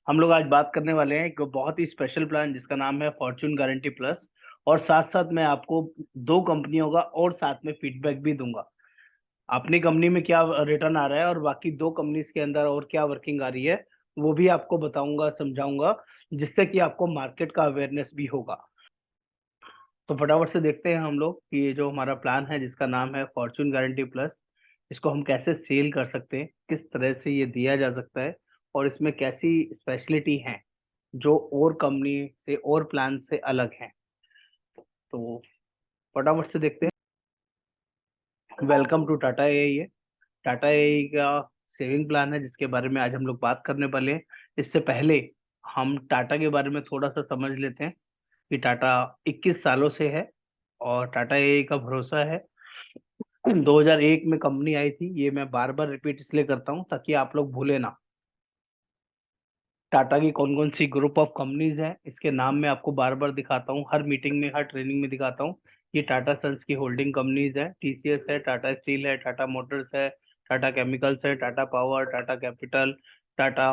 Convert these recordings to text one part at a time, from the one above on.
हम लोग आज बात करने वाले हैं एक बहुत ही स्पेशल प्लान जिसका नाम है फॉर्चून गारंटी प्लस। और साथ साथ मैं आपको दो कंपनियों का और साथ में फीडबैक भी दूंगा। अपनी कंपनी में क्या रिटर्न आ रहा है और बाकी दो कंपनीज के अंदर और क्या वर्किंग आ रही है वो भी आपको बताऊंगा, समझाऊंगा, जिससे कि आपको मार्केट का अवेयरनेस भी होगा। तो फटाफट से देखते हैं हम लोग कि ये जो हमारा प्लान है जिसका नाम है फॉर्चून गारंटी प्लस, इसको हम कैसे सेल कर सकते हैं, किस तरह से ये दिया जा सकता है और इसमें कैसी स्पेशलिटी है जो और कंपनी से और प्लान से अलग है। तो फटाफट से देखते हैं। वेलकम टू टाटा एआई है। टाटा एआई का सेविंग प्लान है जिसके बारे में आज हम लोग बात करने वाले हैं। इससे पहले हम टाटा के बारे में थोड़ा सा समझ लेते हैं कि टाटा 21 सालों से है और टाटा एआई का भरोसा है। 2001 में कंपनी आई थी, ये मैं बार बार रिपीट इसलिए करता हूँ ताकि आप लोग भूले ना। टाटा की कौन कौन सी ग्रुप ऑफ कंपनीज हैं इसके नाम मैं आपको बार बार दिखाता हूँ, हर मीटिंग में हर ट्रेनिंग में दिखाता हूँ। ये टाटा सन्स की होल्डिंग कंपनीज है, टीसीएस है, टाटा स्टील है, टाटा मोटर्स है, टाटा केमिकल्स है, Tata Power, Tata Capital, Tata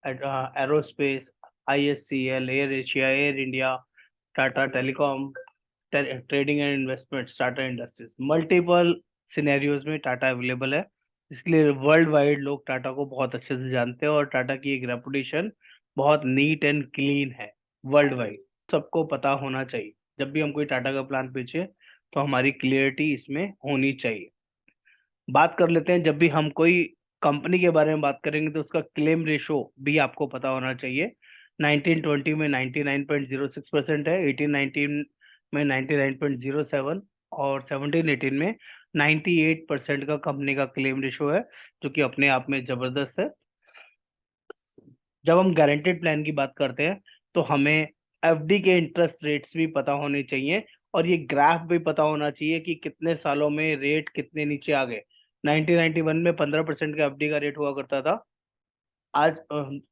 Aerospace, ISCL, Air Asia, Air India, Tata Telecom, trading and investment, Tata Industries. Multiple scenarios में टाटा अवेलेबल है, इसलिए वर्ल्ड वाइड लोग टाटा को बहुत अच्छे से जानते हैं और टाटा की एक रेपुटेशन बहुत नीट एंड क्लीन है वर्ल्ड वाइड। सबको पता होना चाहिए जब भी हम कोई टाटा का प्लान बेचे तो हमारी क्लियरिटी इसमें होनी चाहिए। बात कर लेते हैं, जब भी हम कोई कंपनी के बारे में बात करेंगे तो उसका क्लेम रेशो भी आपको पता होना चाहिए। 1920 में 99.06% है, 1819 में 99.07 और 1718 में 98% का कंपनी का क्लेम रेशो है, जो कि अपने आप में जबरदस्त है। जब हम गारंटेड प्लान की बात करते हैं तो हमें एफडी के इंटरेस्ट रेट्स भी पता होने चाहिए और ये ग्राफ भी पता होना चाहिए कि कितने सालों में रेट कितने नीचे आ गए। 1991 में 15% का एफडी का रेट हुआ करता था, आज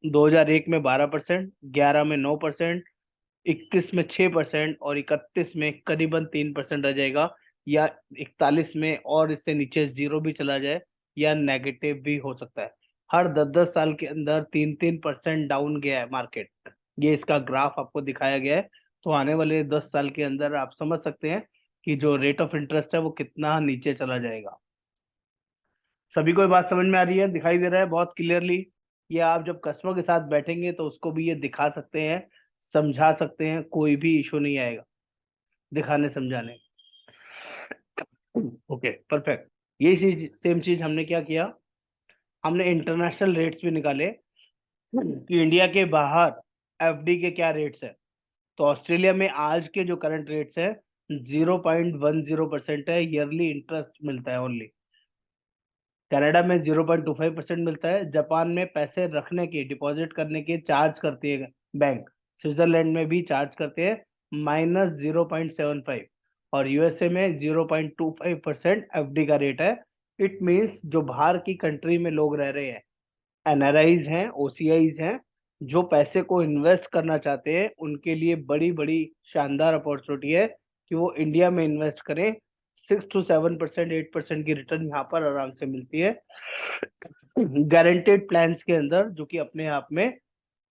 2001 में 12%, 11 में 9%, 21 में 6% और 31 में करीबन 3% रह जाएगा, या 41 में और इससे नीचे जीरो भी चला जाए या नेगेटिव भी हो सकता है। हर 10-10 साल के अंदर 3-3% डाउन गया है मार्केट। ये इसका ग्राफ आपको दिखाया गया है। तो आने वाले 10 साल के अंदर आप समझ सकते हैं कि जो रेट ऑफ इंटरेस्ट है वो कितना नीचे चला जाएगा। सभी को ये बात समझ में आ रही है, दिखाई दे रहा है बहुत क्लियरली। ये आप जब कस्टमर के साथ बैठेंगे तो उसको भी ये दिखा सकते हैं, समझा सकते हैं, कोई भी इशू नहीं आएगा दिखाने समझाने। Okay, perfect. ये चीज सेम चीज हमने क्या किया, हमने इंटरनेशनल रेट्स भी निकाले कि इंडिया के बाहर एफडी के क्या रेट्स है। तो ऑस्ट्रेलिया में आज के जो करंट रेट्स है 0.10% है, ईयरली इंटरेस्ट मिलता है ओनली। कनाडा में 0.25% मिलता है। जापान में पैसे रखने के, डिपॉजिट करने के चार्ज करती है बैंक। स्विट्जरलैंड में भी चार्ज करते हैं -0.75। और यूएसए में 0.25% एफडी का रेट है। इट मीन्स जो बाहर की कंट्री में लोग रह रहे हैं, एनआरआईज हैं, ओसीआईज हैं, जो पैसे को इन्वेस्ट करना चाहते हैं, उनके लिए बड़ी बड़ी शानदार अपॉर्चुनिटी है कि वो इंडिया में इन्वेस्ट करें। 6 to 7%, 8% की रिटर्न यहाँ पर आराम से मिलती है गारंटेड प्लान्स के अंदर, जो कि अपने आप में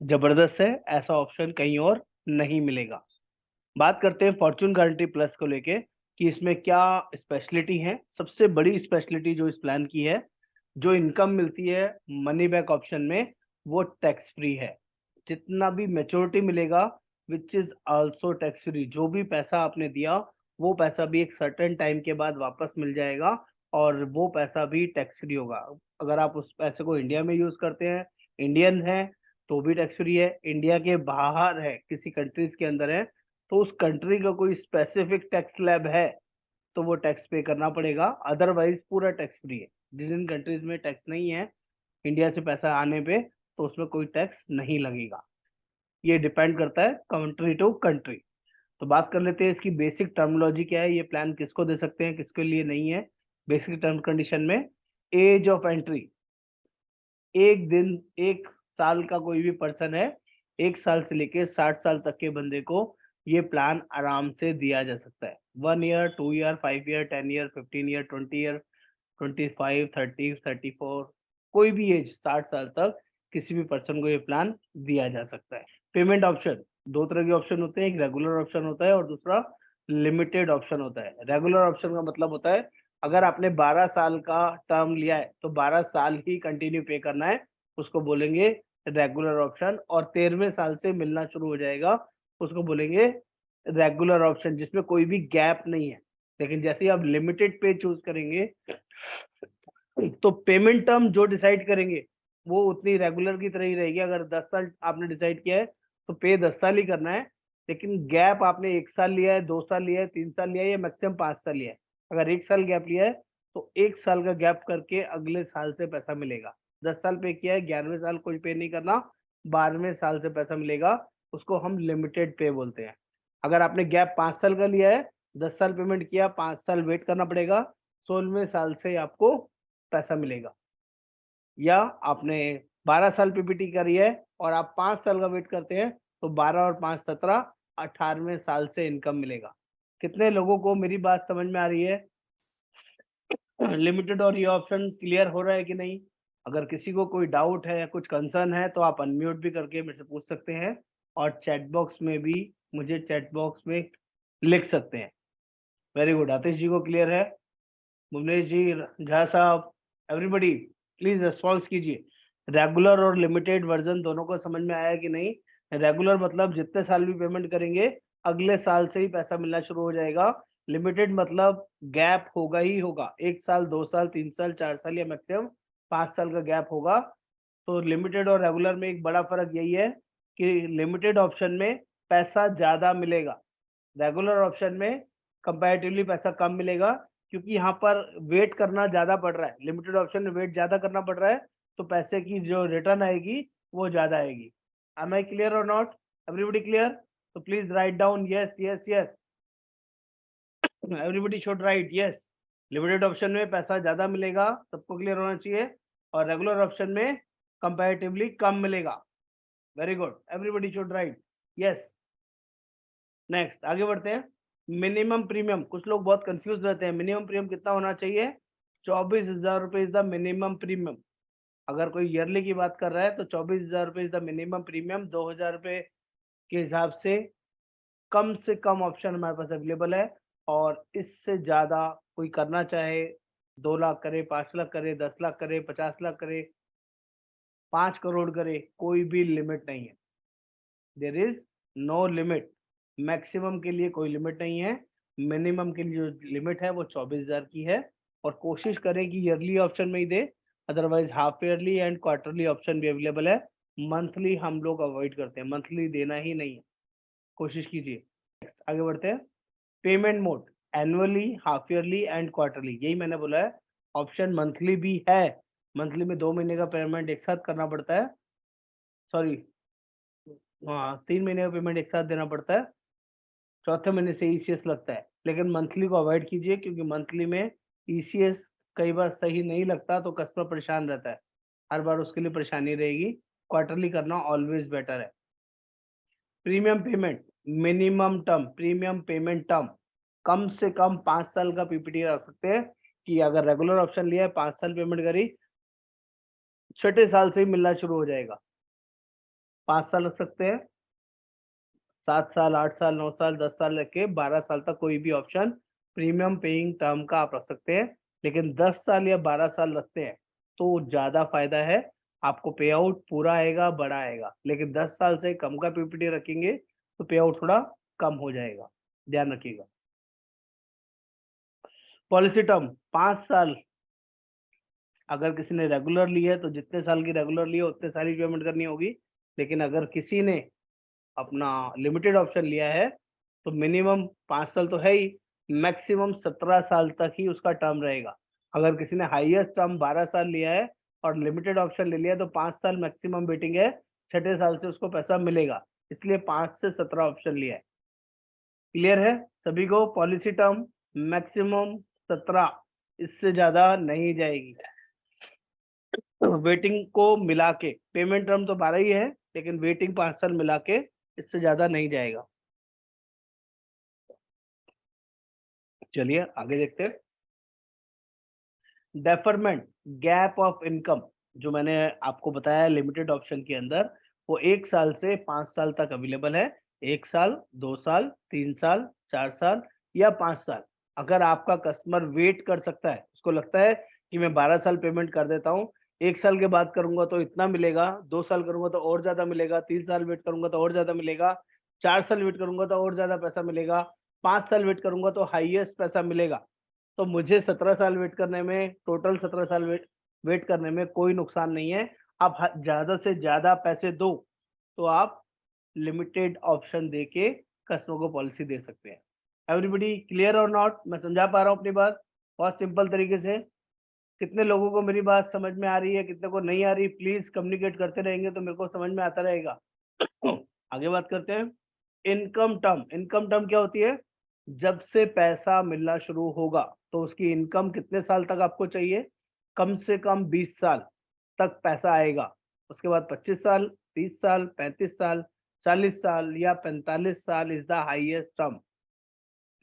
जबरदस्त है। ऐसा ऑप्शन कहीं और नहीं मिलेगा। बात करते हैं फॉर्चून गारंटी प्लस को लेके कि इसमें क्या स्पेशलिटी है। सबसे बड़ी स्पेशलिटी जो इस प्लान की है, जो इनकम मिलती है मनी बैक ऑप्शन में, वो टैक्स फ्री है। जितना भी मेच्योरिटी मिलेगा which is also tax free. जो भी पैसा आपने दिया वो पैसा भी एक सर्टेन टाइम के बाद वापस मिल जाएगा और वो पैसा भी टैक्स फ्री होगा। अगर आप उस पैसे को इंडिया में यूज करते हैं, इंडियन है, तो भी टैक्स फ्री है। इंडिया के बाहर है, किसी कंट्रीज के अंदर है, तो उस कंट्री का कोई स्पेसिफिक टैक्स स्लैब है तो वो टैक्स पे करना पड़ेगा, अदरवाइज पूरा टैक्स फ्री है। जिन जिन कंट्रीज में टैक्स नहीं है इंडिया से पैसा आने पे, तो उसमें कोई टैक्स नहीं लगेगा। ये डिपेंड करता है कंट्री टू कंट्री। तो बात कर लेते हैं इसकी बेसिक टर्मिनोलॉजी क्या है, ये प्लान किसको दे सकते हैं, किसके लिए नहीं है। बेसिक टर्म कंडीशन में एज ऑफ एंट्री, एक दिन, एक साल का कोई भी पर्सन है, 1 साल से लेके 60 साल तक के बंदे को ये प्लान आराम से दिया जा सकता है। 1 year, 2 year, 5 year, 10 year, 15 year, 20 year, 25, 30, 34, कोई भी एज 60 साल तक किसी भी पर्सन को ये प्लान दिया जा सकता है। पेमेंट ऑप्शन, दो तरह के ऑप्शन होते हैं, एक रेगुलर ऑप्शन होता है और दूसरा लिमिटेड ऑप्शन होता है। रेगुलर ऑप्शन का मतलब होता है अगर आपने 12 साल का टर्म लिया है तो 12 साल ही कंटिन्यू पे करना है, उसको बोलेंगे रेगुलर ऑप्शन। और 13वें साल से मिलना शुरू हो जाएगा, उसको बोलेंगे रेगुलर ऑप्शन, जिसमें कोई भी गैप नहीं है। लेकिन जैसे ही आप लिमिटेड पे चूज करेंगे तो पेमेंट टर्म जो डिसाइड करेंगे वो उतनी रेगुलर की तरह ही रहेगी। अगर 10 साल आपने डिसाइड किया है तो पे 10 साल ही करना है, लेकिन गैप आपने 1 साल लिया है, 2 साल लिया है, 3 साल लिया है या मैक्सिमम 5 साल लिया है। अगर 1 साल गैप लिया है तो 1 साल का गैप करके अगले साल से पैसा मिलेगा। 10 साल पे किया है, 11वें साल कुछ पे नहीं करना, 12वें साल से पैसा मिलेगा, उसको हम लिमिटेड पे बोलते हैं। अगर आपने गैप 5 साल का लिया है, 10 साल पेमेंट किया, 5 साल वेट करना पड़ेगा, 16वें साल से आपको पैसा मिलेगा। या आपने 12 साल पीपीटी करी है और आप 5 साल का वेट करते हैं तो 12 और 5 17, 18वें साल से इनकम मिलेगा। कितने लोगों को मेरी बात समझ में आ रही है? लिमिटेड और ये ऑप्शन क्लियर हो रहा है कि नहीं? अगर किसी को कोई डाउट है या कुछ कंसर्न है तो आप अनम्यूट भी करके मेरे से पूछ सकते हैं और चैट बॉक्स में भी मुझे चैट बॉक्स में लिख सकते हैं। वेरी गुड, आतिश जी को क्लियर है, भुवनेश जी, झा साहब, एवरीबडी प्लीज रेस्पॉन्स कीजिए। रेगुलर और लिमिटेड वर्जन दोनों को समझ में आया कि नहीं? रेगुलर मतलब जितने साल भी पेमेंट करेंगे अगले साल से ही पैसा मिलना शुरू हो जाएगा। लिमिटेड मतलब गैप होगा ही होगा, 1 साल, 2 साल, 3 साल, 4 साल या मैक्सिमम 5 साल का गैप होगा। तो लिमिटेड और रेगुलर में एक बड़ा फर्क यही है कि लिमिटेड ऑप्शन में पैसा ज्यादा मिलेगा, रेगुलर ऑप्शन में कंपैरेटिवली पैसा कम मिलेगा, क्योंकि यहाँ पर वेट करना ज्यादा पड़ रहा है। लिमिटेड ऑप्शन में वेट ज्यादा करना पड़ रहा है तो पैसे की जो रिटर्न आएगी वो ज्यादा आएगी। एम आई क्लियर और नॉट? Everybody clear? तो please write down yes yes yes, everybody should write yes. Limited option में पैसा ज्यादा मिलेगा, सबको क्लियर होना चाहिए, और रेगुलर ऑप्शन में कंपैरेटिवली कम मिलेगा। Very good, everybody should write yes. Next आगे बढ़ते हैं। मिनिमम प्रीमियम, कुछ लोग बहुत कंफ्यूज रहते हैं, मिनिमम प्रीमियम कितना होना चाहिए? 24,000 रुपए इज द मिनिमम प्रीमियम। अगर कोई ईयरली की बात कर रहा है तो 24,000 रुपए इज द मिनिमम प्रीमियम। 2,000 रुपए के हिसाब से कम ऑप्शन हमारे पास अवेलेबल है, और इससे ज्यादा कोई करना चाहे 2 लाख करे, 5 लाख करे, 10 लाख करे, 50 लाख करे, 5 करोड़ करे, कोई भी लिमिट नहीं है। There is no limit. Maximum के लिए कोई लिमिट नहीं है, मिनिमम के लिए जो लिमिट है वो 24,000 की है। और कोशिश करें कि ईयरली ऑप्शन में ही दे, otherwise half yearly and quarterly option भी अवेलेबल है। मंथली हम लोग अवॉइड करते हैं, मंथली देना ही नहीं है, कोशिश कीजिए। आगे बढ़ते हैं। Payment mode, annually, half yearly and quarterly, यही मैंने बोला है। ऑप्शन मंथली भी है, मंथली में 2 महीने का पेमेंट एक साथ करना पड़ता है, सॉरी हाँ 3 महीने का पेमेंट एक साथ देना पड़ता है, चौथे महीने से ईसीएस लगता है। लेकिन मंथली को अवॉइड कीजिए, क्योंकि मंथली में ईसीएस कई बार सही नहीं लगता तो कस्टमर परेशान रहता है, हर बार उसके लिए परेशानी रहेगी। क्वार्टरली करना ऑलवेज बेटर है। Premium payment, minimum term, premium payment term, कम से कम 5 साल का पीपीटी रख सकते हैं कि अगर रेगुलर ऑप्शन लिया है, 5 साल पेमेंट करी, छठे साल से ही मिलना शुरू हो जाएगा। 5 साल रख सकते हैं, 7 साल, 8 साल, 9 साल, 10 साल रख के 12 साल तक कोई भी ऑप्शन प्रीमियम पेइंग टर्म का आप रख सकते हैं। लेकिन 10 साल या 12 साल रखते हैं तो ज्यादा फायदा है, आपको पे आउट पूरा आएगा, बड़ा आएगा। लेकिन 10 साल से कम का पीपीटी रखेंगे तो पे आउट थोड़ा कम हो जाएगा, ध्यान रखिएगा। पॉलिसी टर्म 5 साल, अगर किसी ने रेगुलर ली है तो जितने साल की रेगुलर ली है उतने साल ही पेमेंट करनी होगी। लेकिन अगर किसी ने अपना लिमिटेड ऑप्शन लिया है तो मिनिमम 5 साल तो है ही, मैक्सिमम 17 साल तक ही उसका टर्म रहेगा। अगर किसी ने हाईएस्ट टर्म 12 साल लिया है और लिमिटेड ऑप्शन ले लिया है तो 5 साल मैक्सिमम वेटिंग है, छठे साल से उसको पैसा मिलेगा, इसलिए 5 से 17 ऑप्शन लिया है। क्लियर है सभी को? पॉलिसी टर्म मैक्सिमम 17, इससे ज्यादा नहीं जाएगी। वेटिंग को मिला के, पेमेंट टर्म तो 12 ही है लेकिन वेटिंग 5 साल मिला के इससे ज्यादा नहीं जाएगा। चलिए आगे देखते हैं। डेफरमेंट, गैप ऑफ इनकम, जो मैंने आपको बताया लिमिटेड ऑप्शन के अंदर, वो 1 साल से 5 साल तक अवेलेबल है। 1 साल, 2 साल, 3 साल, 4 साल या 5 साल। अगर आपका कस्टमर वेट कर सकता है, उसको लगता है कि मैं 12 साल पेमेंट कर देता हूँ, 1 साल के बाद करूँगा तो इतना मिलेगा, 2 साल करूँगा तो और ज़्यादा मिलेगा, 3 साल वेट करूँगा तो और ज़्यादा मिलेगा, 4 साल वेट करूँगा तो और ज़्यादा पैसा मिलेगा, 5 साल वेट करूँगा तो हाईएस्ट पैसा मिलेगा। तो मुझे 17 साल वेट करने में, टोटल 17 साल वेट करने में कोई नुकसान नहीं है। आप ज़्यादा से ज़्यादा पैसे दो, तो आप लिमिटेड ऑप्शन देके कस्टमर को पॉलिसी दे सकते हैं। एवरीबॉडी क्लियर और नॉट? मैं समझा पा रहा हूँ अपनी बात बहुत सिंपल तरीके से? कितने लोगों को मेरी बात समझ में आ रही है, कितने को नहीं आ रही? प्लीज कम्युनिकेट करते रहेंगे तो मेरे को समझ में आता रहेगा। आगे बात करते हैं। इनकम टर्म, इनकम टर्म क्या होती है? जब से पैसा मिलना शुरू होगा तो उसकी इनकम कितने साल तक आपको चाहिए? कम से कम 20 साल तक पैसा आएगा। उसके बाद 25 साल, 30 साल, 35 साल, 40 साल या 45 साल इज द हाईएस्ट टर्म।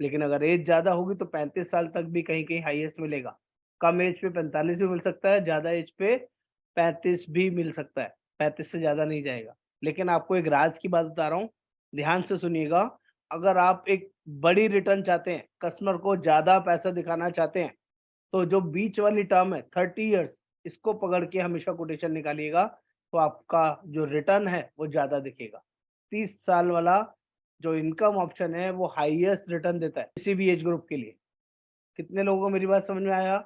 लेकिन अगर एज ज़्यादा होगी तो 35 साल तक भी कहीं-कहीं हाईएस्ट मिलेगा। कम एज पे 45 भी मिल सकता है, ज़्यादा एज पे 35 भी मिल सकता है। 35 से ज़्यादा नहीं जाएगा। लेकिन आपको एक राज़ की बात बता रहा हूँ, ध्यान से सुनिएगा। अगर आप एक बड़ी रिटर्न चाहते हैं, कस्टमर को ज़्यादा पैसा दिखाना चाहते हैं, तो जो बीच वाली टर्म है 30 इयर्स, इसको पकड़ के हमेशा कोटेशन निकालिएगा, तो आपका जो रिटर्न है वो ज़्यादा दिखेगा। 30 साल वाला जो इनकम ऑप्शन है वो हाईएस्ट रिटर्न देता है किसी भी एज ग्रुप के लिए। कितने लोगों को मेरी बात समझ में आया?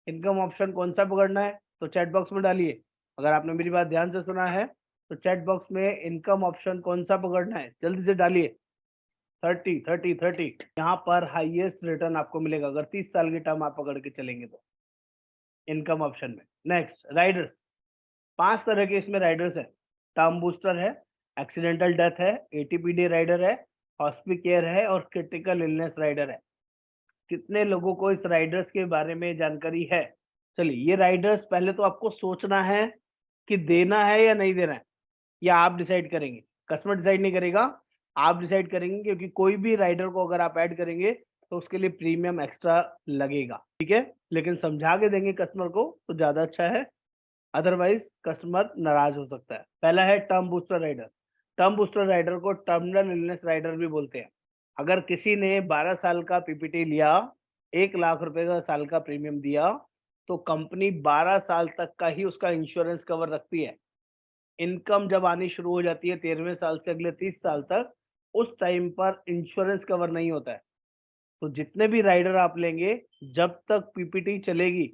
इनकम ऑप्शन कौन-सा पकड़ना है? तो चैट बॉक्स में डालिए। अगर आपने मेरी बात ध्यान से सुना है, तो चैट बॉक्स में इनकम ऑप्शन कौन-सा पकड़ना है? जल्दी से डालिए। 30, 30, 30 यहाँ पर हाईएस्ट रिटर्न आपको मिलेगा अगर 30 साल की टर्म आप पकड़ के चलेंगे तो, इनकम ऑप्शन में। नेक्स्ट राइडर्स, 5 तरह के इसमें राइडर्स हैं। टर्म बूस्टर है, एक्सीडेंटल डेथ है, एटीपीडी राइडर है, हॉस्पी केयर है और क्रिटिकल इलनेस राइडर है। कितने लोगों को इस राइडर्स के बारे में जानकारी है? चलिए, ये राइडर्स पहले तो आपको सोचना है कि देना है या नहीं देना है, या आप डिसाइड करेंगे? कस्टमर डिसाइड नहीं करेगा, आप डिसाइड करेंगे, क्योंकि कोई भी राइडर को अगर आप ऐड करेंगे तो उसके लिए प्रीमियम एक्स्ट्रा लगेगा, ठीक है? लेकिन समझा के देंगे कस्टमर को तो ज़्यादा अच्छा है, अदरवाइज़ कस्टमर नाराज़ हो सकता है। पहला है term booster rider. Term booster rider को टर्मिनल इलनेस राइडर भी बोलते हैं। अगर किसी ने 12 साल का पीपीटी लिया, 1 लाख रुपए का साल का प्रीमियम दिया, तो कंपनी 12 साल तक का ही उसका इंश्योरेंस कवर रखती है। इनकम जब आनी शुरू हो जाती है 13वें साल से अगले 30 साल तक, उस टाइम पर इंश्योरेंस कवर नहीं होता है। तो जितने भी राइडर आप लेंगे, जब तक पीपीटी चलेगी,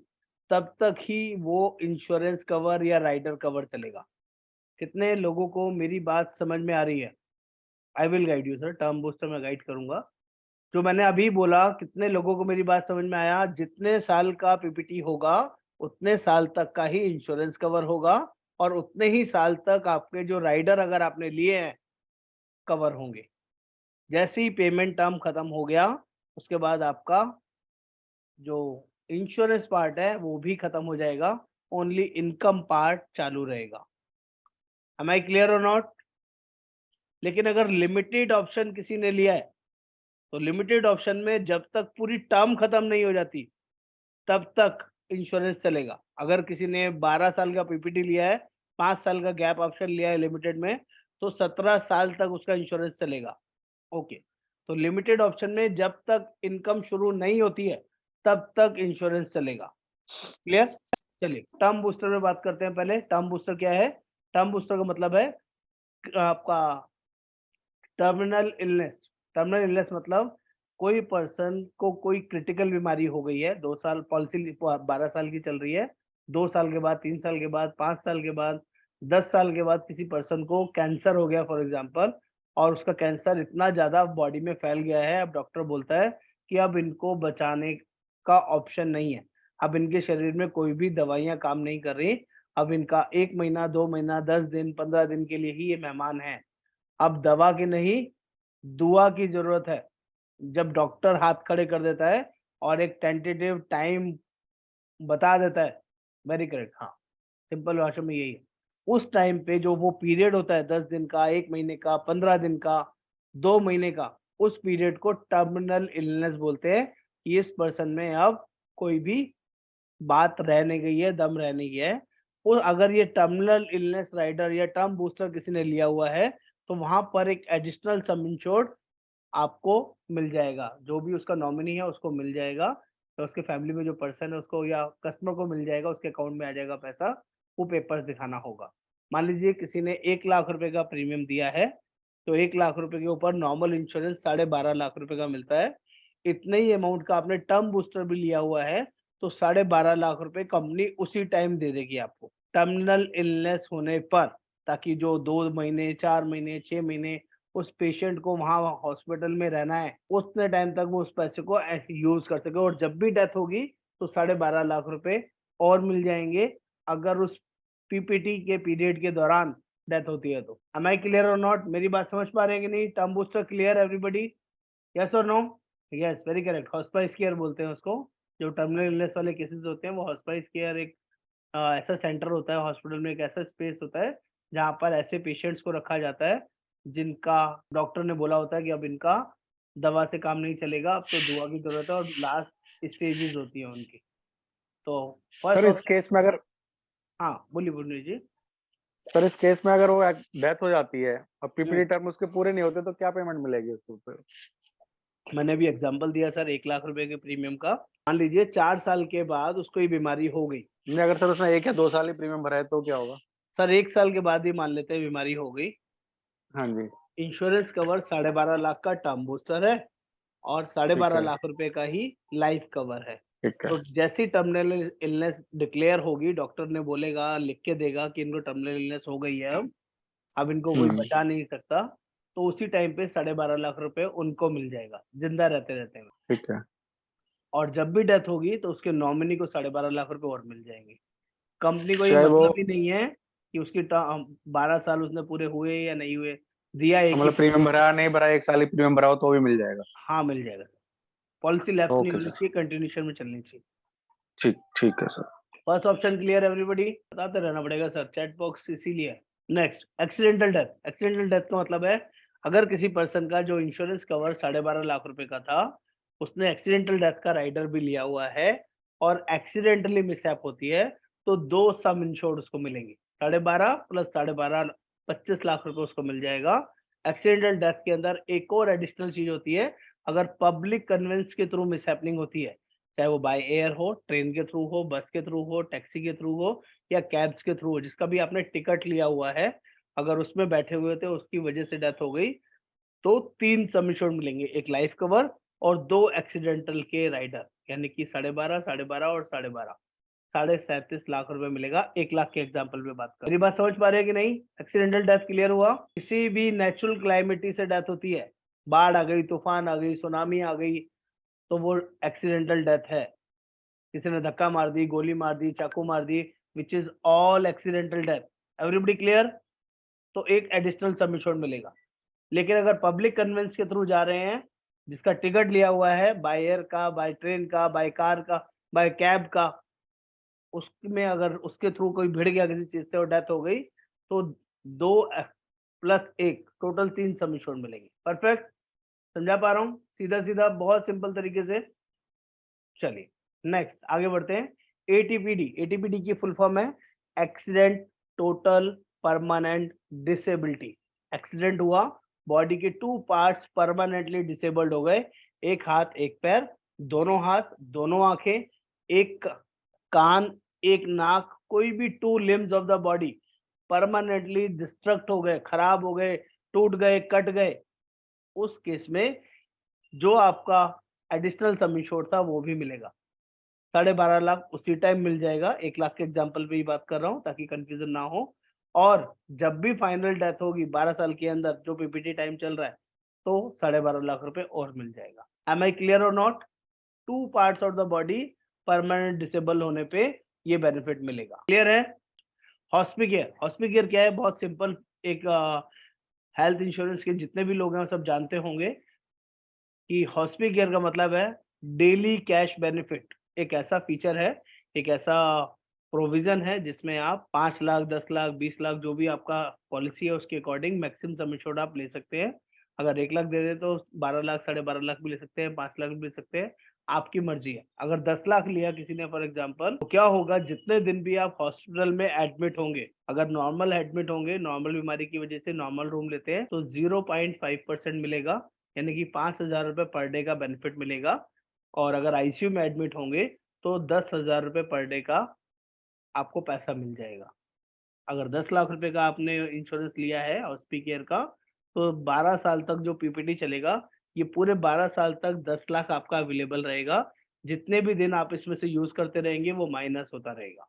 तब तक ही वो इंश्योरेंस कवर या राइडर कवर चलेगा। कितने लोगों को मेरी बात समझ में आ रही है? I will guide you sir, term booster मैं गाइड करूँगा। जो मैंने अभी बोला, कितने लोगों को मेरी बात समझ में आया? जितने साल का पीपीटी होगा, उतने साल तक का ही इंश्योरेंस कवर होगा और उतने ही साल तक आपके जो राइडर अगर आपने लिए हैं, कवर होंगे। जैसे ही पेमेंट टर्म खत्म हो गया, उसके बाद आपका जो इंश्योरेंस पार्ट है वो भी खत्म हो जाएगा, ओनली इनकम पार्ट चालू रहेगा। एम आई क्लियर और नॉट? लेकिन अगर लिमिटेड ऑप्शन किसी ने लिया है, तो लिमिटेड ऑप्शन में जब तक पूरी टर्म खत्म नहीं हो जाती, तब तक इंश्योरेंस चलेगा। अगर किसी ने 12 साल का पीपीटी लिया है, 5 साल का गैप ऑप्शन लिया है लिमिटेड में, तो 17 साल तक उसका इंश्योरेंस चलेगा। ओके, तो लिमिटेड ऑप्शन में जब तक इनकम शुरू नहीं होती है, तब तक इंश्योरेंस चलेगा। क्लियर? चलिए, टर्म बूस्टर में बात करते हैं पहले। टर्म बूस्टर क्या है? टर्म बूस्टर का मतलब है आपका टर्मिनल इलनेस। टर्मिनल इलनेस मतलब कोई पर्सन को कोई क्रिटिकल बीमारी हो गई है, 2 साल पॉलिसी 12 साल की चल रही है, 2 साल के बाद, 3 साल के बाद, 5 साल के बाद, 10 साल के बाद किसी पर्सन को कैंसर हो गया फॉर एग्जांपल, और उसका कैंसर इतना ज़्यादा बॉडी में फैल गया है, अब डॉक्टर बोलता है कि अब इनको बचाने का ऑप्शन नहीं है। अब इनके शरीर में कोई भी दवाइयाँ काम नहीं कर रही, अब इनका 1 महीना, 2 महीना, 10 दिन, 15 दिन के लिए ही ये मेहमान हैं। अब दवा की नहीं, दुआ की ज़रूरत है। जब डॉक्टर हाथ खड़े कर देता है और एक टेंटेटिव टाइम बता देता है, वेरी करेक्ट, हाँ, सिंपल भाषा में यही है। उस टाइम पे जो वो पीरियड होता है 10 दिन का, 1 महीने का, 15 दिन का, 2 महीने का, उस पीरियड को टर्मिनल इलनेस बोलते हैं कि इस पर्सन में अब कोई भी बात रह नहीं गई है, दम रह नहीं गया है। वो अगर ये टर्मिनल इलनेस राइडर या टर्म बूस्टर किसी ने लिया हुआ है तो वहां पर एक एडिशनल सम इंश्योर्ड आपको मिल जाएगा, जो भी उसका नॉमिनी है उसको मिल जाएगा, तो उसके फैमिली में जो पर्सन है उसको या कस्टमर को मिल जाएगा, उसके अकाउंट में आ जाएगा पैसा, वो पेपर्स दिखाना होगा। मान लीजिए किसी ने 1 लाख रुपए का प्रीमियम दिया है, तो 1 लाख रुपए के ऊपर नॉर्मल इंश्योरेंस 12.5 लाख रुपए का मिलता है। इतने ही अमाउंट का आपने टर्म बूस्टर भी लिया हुआ है तो 12.5 लाख रुपए कंपनी उसी टाइम दे देगी आपको टर्मिनल इलनेस होने पर, ताकि जो 2 महीने 4 महीने 6 महीने उस पेशेंट को वहां हॉस्पिटल में रहना है, उतने टाइम तक वो उस पैसे को यूज कर सके, और जब भी डेथ होगी तो 12.5 लाख रुपए और मिल जाएंगे, अगर उस पीपीटी के पीरियड के दौरान डेथ होती है तो। एम आई क्लियर और नॉट? मेरी बात समझ पा रहे हैं कि नहीं? Term booster clear everybody? Yes और no? Yes, very correct. Hospitalise care बोलते हैं उसको। जो टर्मिनल इलनेस वाले केसेस होते हैं वो हॉस्पिटलाइज केयर एक ऐसा सेंटर होता है हॉस्पिटल में, एक ऐसा स्पेस होता है जहाँ पर ऐसे पेशेंट्स को रखा जाता है जिनका डॉक्टर ने बोला होता है कि अब इनका दवा से काम नहीं चलेगा, अब तो दुआ की जरूरत है, और लास्ट स्टेजेस होती है उनकी। तो फर्स्ट सर इस ऑप्शन। केस में अगर हाँ बोलिए बोलिए जी। सर इस केस में अगर वो डेथ हो जाती है और हम्म, पीपीडी टर्म उसके पूरे नहीं होते तो क्या पेमेंट मिलेगी उसके ऊपर? मैंने अभी एग्जांपल दिया सर 1 लाख रुपए के प्रीमियम का। मान लीजिए 4 साल के बाद उसको ये बीमारी हो गई। नहीं, अगर सर उसने 1 या 2 साल ही प्रीमियम भरा है तो क्या होगा? सर 1 साल के बाद ही मान लेते हैं बीमारी हो गई। हाँ जी। इंश्योरेंस कवर 12.5 लाख का टर्म बूस्टर है और साढ़े ठीक बारह है। लाख रुपए का ही लाइफ कवर है। ठीक है। तो जैसी टर्मिनल इलनेस डिक्लेयर होगी, डॉक्टर ने बोलेगा, लिख के देगा कि इनको टर्मिनल इलनेस हो गई है, अब इनको कोई बचा नहीं सकता, तो उसी टाइम पे 12.5 लाख रुपए उनको मिल जाएगा जिंदा रहते रहते में। ठीक है। और जब भी डेथ होगी तो उसके नॉमिनी को 12.5 लाख रुपए और मिल जाएंगे। कंपनी को ये चाहे वो मतलब ही नहीं है कि उसकी 12 साल उसने पूरे हुए या नहीं हुए, दिया एक ही। मतलब प्रीमियम भरा नहीं भरा, 1 साल ही प्रीमियम भरा हो तो भी मिल जाएगा? हाँ मिल जाएगा सर। पॉलिसी लैप्स नहीं ओके होनी सर। चाहिए, कंटिन्यूशन में चलनी चाहिए। ठीक ठीक है sir. First option clear everybody? बताते रहना पड़ेगा सर, चैट बॉक्स इसीलिए। Next, accidental death. Accidental death का मतलब है अगर किसी पर्सन का जो इंश्योरेंस कवर 12.5 लाख रुपए का था, उसने एक्सीडेंटल डेथ का राइडर भी लिया हुआ है और एक्सीडेंटली मिसहैप होती है, तो 2 सम इंश्योर्ड उसको मिलेंगे। 12.5 प्लस 12.5 25 लाख रुपए उसको मिल जाएगा। एक्सीडेंटल डेथ के अंदर एक और एडिशनल चीज होती है, अगर पब्लिक कन्वेंस के थ्रू मिसहैपनिंग होती है, चाहे वो बाय एयर हो, ट्रेन के थ्रू हो, बस के थ्रू हो, टैक्सी के थ्रू हो या कैब्स के थ्रू हो, जिसका भी आपने टिकट लिया हुआ है, अगर उसमें बैठे हुए थे उसकी वजह से डेथ हो गई, तो 3 सम इंश्योर्ड मिलेंगे, एक लाइफ कवर और 2 एक्सीडेंटल के राइडर, यानी कि 12.5 12.5 और 12.5, 37.5 लाख रुपए मिलेगा। 1 लाख के एग्जाम्पल पे बात कर, मेरी बात समझ पा रहे हैं कि नहीं? एक्सीडेंटल डेथ क्लियर हुआ? किसी भी नेचुरल क्लाइमिटी से डेथ होती है, बाढ़ आ गई, तूफान आ गई, सुनामी आ गई, तो वो एक्सीडेंटल डेथ है। किसी ने धक्का मार दी, गोली मार दी, चाकू मार दी, which is all accidental death. Everybody clear? तो एक एडिशनल सम इंश्योर्ड मिलेगा। लेकिन अगर पब्लिक कन्वेंस के थ्रू जा रहे हैं, जिसका टिकट लिया हुआ है बाय एयर का, बाय ट्रेन का, बाय कार का, बाय कैब का, उसमें अगर उसके थ्रू कोई भिड़ गया किसी चीज से और डेथ हो गई, तो 2 प्लस 1 टोटल 3 सम इंश्योर्ड मिलेंगे। परफेक्ट, समझा पा रहा हूँ? सीधा सीधा बहुत सिंपल तरीके से। चलिए नेक्स्ट आगे बढ़ते हैं। एटीपीडी। एटीपीडी की फुल फॉर्म है accident total permanent disability. Accident हुआ, बॉडी के 2 पार्ट्स परमानेंटली डिसेबल्ड हो गए, एक हाथ एक पैर, दोनों हाथ दोनों आंखें, एक कान एक नाक, कोई भी 2 limbs of the body permanently destruct हो गए, खराब हो गए, टूट गए, कट गए, उस केस में जो आपका एडिशनल सम इंश्योर्ड था वो भी मिलेगा। 12.5 लाख उसी टाइम मिल जाएगा। 1 लाख के एग्जाम्पल पे ही बात कर रहा हूँ ताकि कंफ्यूजन ना हो। और जब भी फाइनल डेथ होगी 12 साल के अंदर, जो पीपीटी टाइम चल रहा है, तो 12.5 लाख रुपए और मिल जाएगा। एम आई क्लियर और not? 2 parts of the body permanent disable होने पे ये बेनिफिट मिलेगा। क्लियर है? हॉस्पिकेयर। हॉस्पिकेयर क्या है? बहुत सिंपल, एक हेल्थ इंश्योरेंस के जितने भी लोग हैं वो सब जानते होंगे कि हॉस्पिकेयर का मतलब है डेली कैश बेनिफिट। एक ऐसा फीचर है, एक ऐसा प्रोविजन है जिसमें आप 5 लाख 10 लाख 20 लाख जो भी आपका पॉलिसी है उसके अकॉर्डिंग मैक्सिमम सम इंश्योर्ड आप ले सकते हैं अगर 1 लाख दे रहे तो 12 लाख, साढ़े 12 लाख भी ले सकते हैं, 5 लाख भी ले सकते हैं, आपकी मर्जी है। अगर 10 लाख लिया किसी ने फॉर एग्जांपल, तो क्या होगा, जितने दिन भी आप हॉस्पिटल में एडमिट होंगे, अगर नॉर्मल एडमिट होंगे, नॉर्मल बीमारी की वजह से नॉर्मल रूम लेते हैं, तो 0.5% मिलेगा, यानी कि 5,000 रुपए पर डे का बेनिफिट मिलेगा। और अगर आईसीयू में एडमिट होंगे तो 10,000 रुपए पर डे का आपको पैसा मिल जाएगा। अगर 10 लाख रुपए का आपने इंश्योरेंस लिया है हॉस्पी केयर का, तो 12 साल तक जो पीपीटी चलेगा, ये पूरे 12 साल तक 10 लाख आपका अवेलेबल रहेगा। जितने भी दिन आप इसमें से यूज करते रहेंगे वो माइनस होता रहेगा।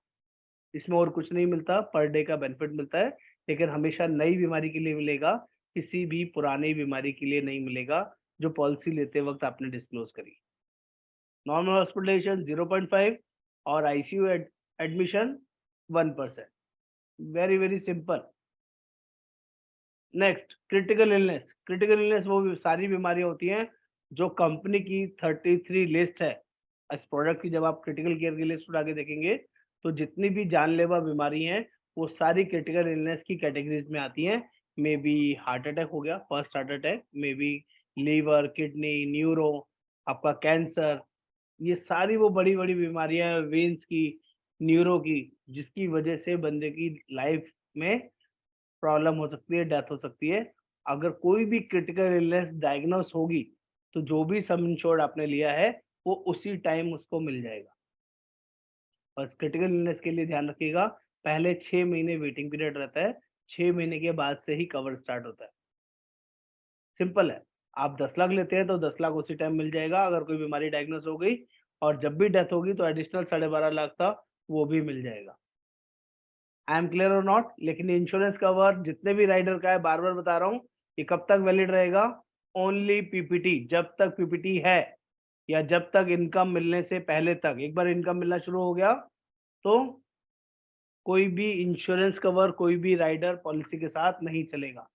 इसमें और कुछ नहीं मिलता, पर डे का बेनिफिट मिलता है, लेकिन हमेशा नई बीमारी के लिए मिलेगा, किसी भी पुरानी बीमारी के लिए नहीं मिलेगा, जो पॉलिसी लेते वक्त आपने डिस्क्लोज करी। नॉर्मल हॉस्पिटलाइजेशन 0.5 और ICU admission 1%। Very very simple. Next, critical illness. Critical illness वो सारी बीमारियां होती हैं जो कंपनी की 33 लिस्ट है इस प्रोडक्ट की। जब आप क्रिटिकल केयर की लिस्ट उठा के देखेंगे तो जितनी भी जानलेवा बीमारी हैं वो सारी क्रिटिकल इलनेस की कैटेगरीज में आती हैं। मे बी हार्ट अटैक हो गया, first heart attack, may be liver, kidney, neuro, आपका कैंसर, ये सारी वो बड़ी बड़ी बीमारियां हैं वेन्स की, न्यूरो की, जिसकी वजह से बंदे की लाइफ में प्रॉब्लम हो सकती है, डेथ हो सकती है। अगर कोई भी क्रिटिकल इलनेस डायग्नोस होगी तो जो भी सम इंश्योर्ड आपने लिया है वो उसी टाइम उसको मिल जाएगा। बस क्रिटिकल इलनेस के लिए ध्यान रखिएगा, पहले 6 महीने वेटिंग पीरियड रहता है, 6 महीने के बाद से ही कवर स्टार्ट होता है। सिंपल है। आप 10 लाख लेते हैं तो 10 लाख उसी टाइम मिल जाएगा अगर कोई बीमारी डायग्नोस हो गई, और जब भी डेथ होगी तो एडिशनल 12.5 लाख था वो भी मिल जाएगा। आई एम क्लियर और नॉट? लेकिन इंश्योरेंस कवर जितने भी राइडर का है, बार बार बता रहा हूँ, ये कब तक वैलिड रहेगा? ओनली पीपीटी, जब तक पीपीटी है या जब तक इनकम मिलने से पहले तक। एक बार इनकम मिलना शुरू हो गया तो कोई भी इंश्योरेंस कवर, कोई भी राइडर पॉलिसी के साथ नहीं चलेगा।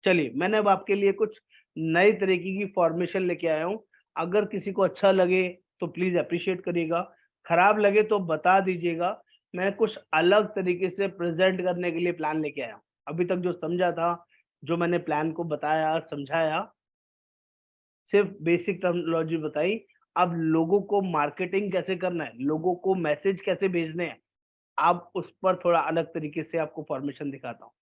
चलिए, मैंने अब आपके लिए कुछ नए तरीके की फॉर्मेशन लेके आया हूँ। अगर किसी को अच्छा लगे तो प्लीज अप्रिशिएट करिएगा, खराब लगे तो बता दीजिएगा। मैं कुछ अलग तरीके से प्रेजेंट करने के लिए प्लान लेके आया हूँ। अभी तक जो समझा था, जो मैंने प्लान को बताया, समझाया, सिर्फ बेसिक टर्मिनोलॉजी बताई। अब लोगों को मार्केटिंग कैसे करना है, लोगों को मैसेज कैसे भेजने हैं, अब उस पर थोड़ा अलग तरीके से आपको फॉर्मेशन दिखाता हूँ।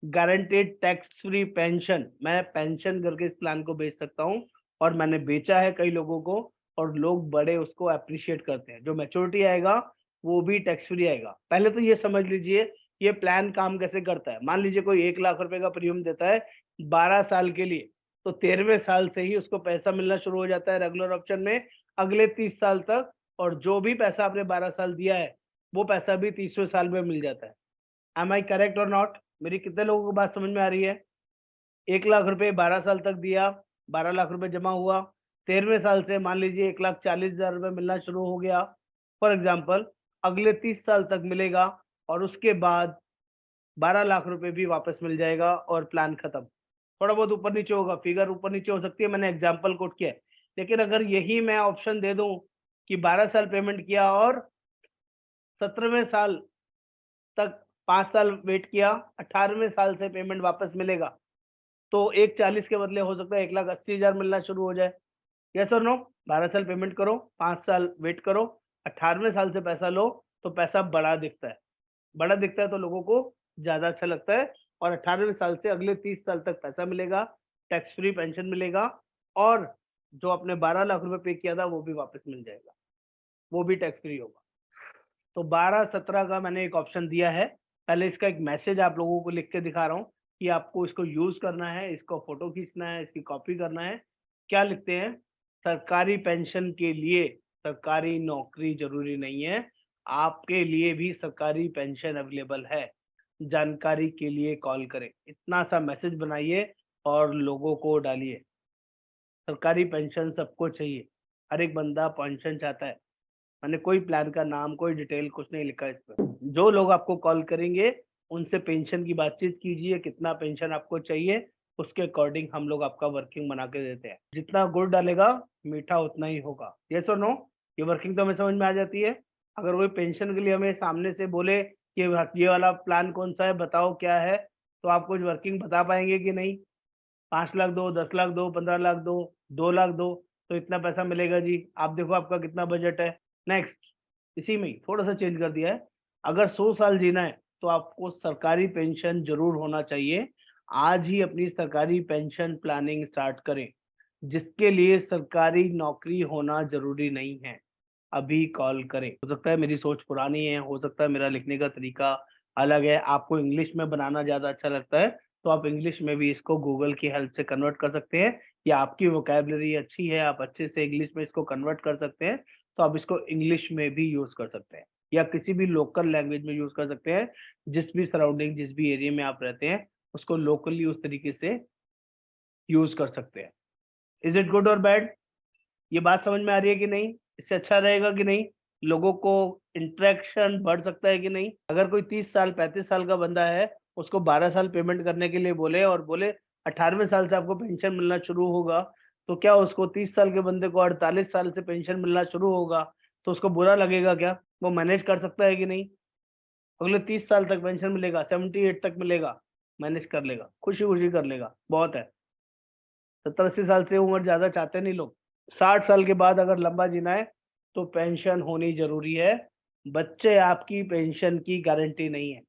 गारंटेड टैक्स फ्री पेंशन, मैं पेंशन करके इस प्लान को बेच सकता हूँ, और मैंने बेचा है कई लोगों को, और लोग बड़े उसको अप्रिशिएट करते हैं। जो मैच्योरिटी आएगा वो भी टैक्स फ्री आएगा। पहले तो ये समझ लीजिए ये प्लान काम कैसे करता है। मान लीजिए कोई 1 लाख रुपए का प्रीमियम देता है 12 साल के लिए, तो 13वें साल से ही उसको पैसा मिलना शुरू हो जाता है रेगुलर ऑप्शन में, अगले 30 साल तक। और जो भी पैसा आपने 12 साल दिया है वो पैसा भी 30वें साल में मिल जाता है। एम आई करेक्ट और नॉट? मेरी कितने लोगों को बात समझ में आ रही है? 1 लाख रुपए 12 साल तक दिया, 12 लाख रुपए जमा हुआ, 13वें साल से मान लीजिए 1,40,000 रुपए मिलना शुरू हो गया फॉर एग्जाम्पल, अगले 30 साल तक मिलेगा, और उसके बाद 12 लाख रुपए भी वापस मिल जाएगा और प्लान खत्म। थोड़ा बहुत ऊपर नीचे होगा, फिगर ऊपर नीचे हो सकती है, मैंने एग्जाम्पल कोट किया है। लेकिन अगर यही मैं ऑप्शन दे दूं कि 12 साल पेमेंट किया और 17वें साल तक 5 साल वेट किया, 18वें साल से पेमेंट वापस मिलेगा, तो 1,40 के बदले हो सकता है 1,80,000 मिलना शुरू हो जाए। यस और नो? 12 साल पेमेंट करो, 5 साल वेट करो, 18वें साल से पैसा लो, तो पैसा बड़ा दिखता है। बड़ा दिखता है तो लोगों को ज़्यादा अच्छा लगता है, और 18वें साल से अगले 30 साल तक पैसा मिलेगा, टैक्स फ्री पेंशन मिलेगा, और जो आपने 12 लाख रुपए पे किया था वो भी वापस मिल जाएगा, वो भी टैक्स फ्री होगा। तो 12-17 का मैंने एक ऑप्शन दिया है। पहले इसका एक मैसेज आप लोगों को लिख के दिखा रहा हूँ कि आपको इसको यूज़ करना है, इसको फ़ोटो खींचना है, इसकी कॉपी करना है। क्या लिखते हैं? सरकारी पेंशन के लिए सरकारी नौकरी ज़रूरी नहीं है, आपके लिए भी सरकारी पेंशन अवेलेबल है। जानकारी के लिए कॉल करें। इतना सा मैसेज बनाइए और लोगों को डालिए। सरकारी पेंशन सबको चाहिए, हर एक बंदा पेंशन चाहता है। मैंने कोई प्लान का नाम, कोई डिटेल कुछ नहीं लिखा है इस पर। जो लोग आपको कॉल करेंगे उनसे पेंशन की बातचीत कीजिए, कितना पेंशन आपको चाहिए, उसके अकॉर्डिंग हम लोग आपका वर्किंग बना के देते हैं। जितना गुड़ डालेगा मीठा उतना ही होगा। यस और नो? ये वर्किंग तो हमें समझ में आ जाती है। अगर कोई पेंशन के लिए हमें सामने से बोले कि ये वाला प्लान कौन सा है, बताओ क्या है, तो आप कुछ वर्किंग बता पाएंगे कि नहीं? 5 लाख दो, 10 लाख दो, 15 लाख दो, 2 लाख दो, तो इतना पैसा मिलेगा जी। आप देखो आपका कितना बजट है। नेक्स्ट, इसी में ही थोड़ा सा चेंज कर दिया है। अगर 100 साल जीना है तो आपको सरकारी पेंशन जरूर होना चाहिए। आज ही अपनी सरकारी पेंशन प्लानिंग स्टार्ट करें, जिसके लिए सरकारी नौकरी होना जरूरी नहीं है। अभी कॉल करें। हो सकता है मेरी सोच पुरानी है, हो सकता है मेरा लिखने का तरीका अलग है, आपको इंग्लिश में बनाना ज़्यादा अच्छा लगता है, तो आप इंग्लिश में भी इसको गूगल की हेल्प से कन्वर्ट कर सकते हैं, या आपकी वोकैबुलरी अच्छी है, आप अच्छे से इंग्लिश में इसको कन्वर्ट कर सकते हैं, तो आप इसको इंग्लिश में भी यूज़ कर सकते हैं, या किसी भी लोकल लैंग्वेज में यूज़ कर सकते हैं। जिस भी सराउंडिंग, जिस भी एरिया में आप रहते हैं, उसको लोकली उस तरीके से यूज़ कर सकते हैं। इज़ इट गुड और बैड? ये बात समझ में आ रही है कि नहीं? इससे अच्छा रहेगा कि नहीं? लोगों को इंटरेक्शन बढ़ सकता है कि नहीं? अगर कोई 30 साल 35 साल का बंदा है, उसको 12 साल पेमेंट करने के लिए बोले और बोले 18वें साल से आपको पेंशन मिलना शुरू होगा, तो क्या उसको 30 साल के बंदे को 48 साल से पेंशन मिलना शुरू होगा, तो उसको बुरा लगेगा क्या? वो मैनेज कर सकता है कि नहीं? अगले 30 साल तक पेंशन मिलेगा, 78 तक मिलेगा, मैनेज कर लेगा, खुशी-खुशी कर लेगा, बहुत है। 70-80 साल से उम्र ज़्यादा चाहते नहीं लोग। 60 साल के बाद अगर लंबा जीना है तो पेंशन होनी ज़रूरी है। बच्चे आपकी पेंशन की गारंटी नहीं है।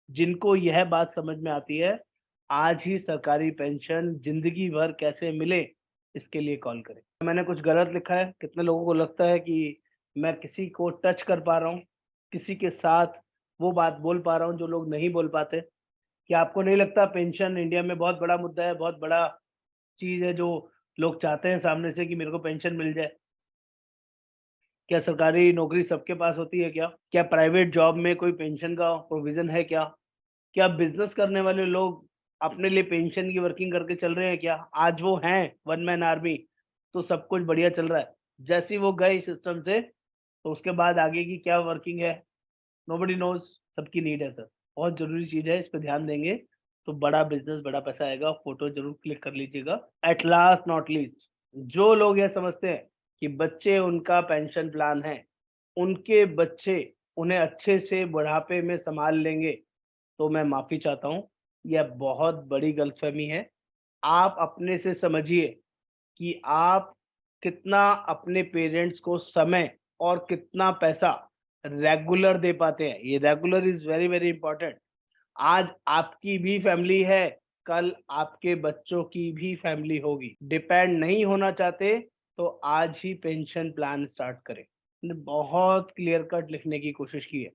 जिनको यह बात समझ में आती है, आज ही सरकारी पेंशन ज़िंदगी भर कैसे मिले, इसके लिए कॉल करें। मैंने कुछ गलत लिखा है, कितने लोगों को लगता है कि मैं किसी को टच कर पा रहा हूँ, किसी के साथ वो बात बोल पा रहा हूँ जो लोग नहीं बोल पाते। क्या आपको नहीं लगता पेंशन इंडिया में बहुत बड़ा मुद्दा है, बहुत बड़ा चीज़ है जो लोग चाहते हैं सामने से कि मेरे को पेंशन मिल जाए? क्या सरकारी नौकरी सबके पास होती है क्या? क्या प्राइवेट जॉब में कोई पेंशन का प्रोविज़न है क्या? क्या बिज़नेस करने वाले लोग अपने लिए पेंशन की वर्किंग करके चल रहे हैं क्या? आज वो हैं वन मैन आर्मी, तो सब कुछ बढ़िया चल रहा है। जैसे ही वो गए इस सिस्टम से, तो उसके बाद आगे की क्या वर्किंग है, नोबडी नोज़। सबकी नीड है सर, बहुत ज़रूरी चीज़ है, इस पे ध्यान देंगे तो बड़ा बिज़नेस, बड़ा पैसा आएगा। फ़ोटो ज़रूर क्लिक कर लीजिएगा। एट लास्ट नॉट लीस्ट, जो लोग ये समझते हैं कि बच्चे उनका पेंशन प्लान है, उनके बच्चे उन्हें अच्छे से बुढ़ापे में सँभाल लेंगे, तो मैं माफ़ी चाहता हूँ, यह बहुत बड़ी गलतफ़हमी है। आप अपने से समझिए कि आप कितना अपने पेरेंट्स को समय और कितना पैसा रेगुलर दे पाते हैं। ये regular is very, very important. आज आपकी भी फैमिली है, कल आपके बच्चों की भी फैमिली होगी। डिपेंड नहीं होना चाहते, तो आज ही पेंशन प्लान स्टार्ट करें। मैंने बहुत क्लियर कट लिखने की कोशिश की है।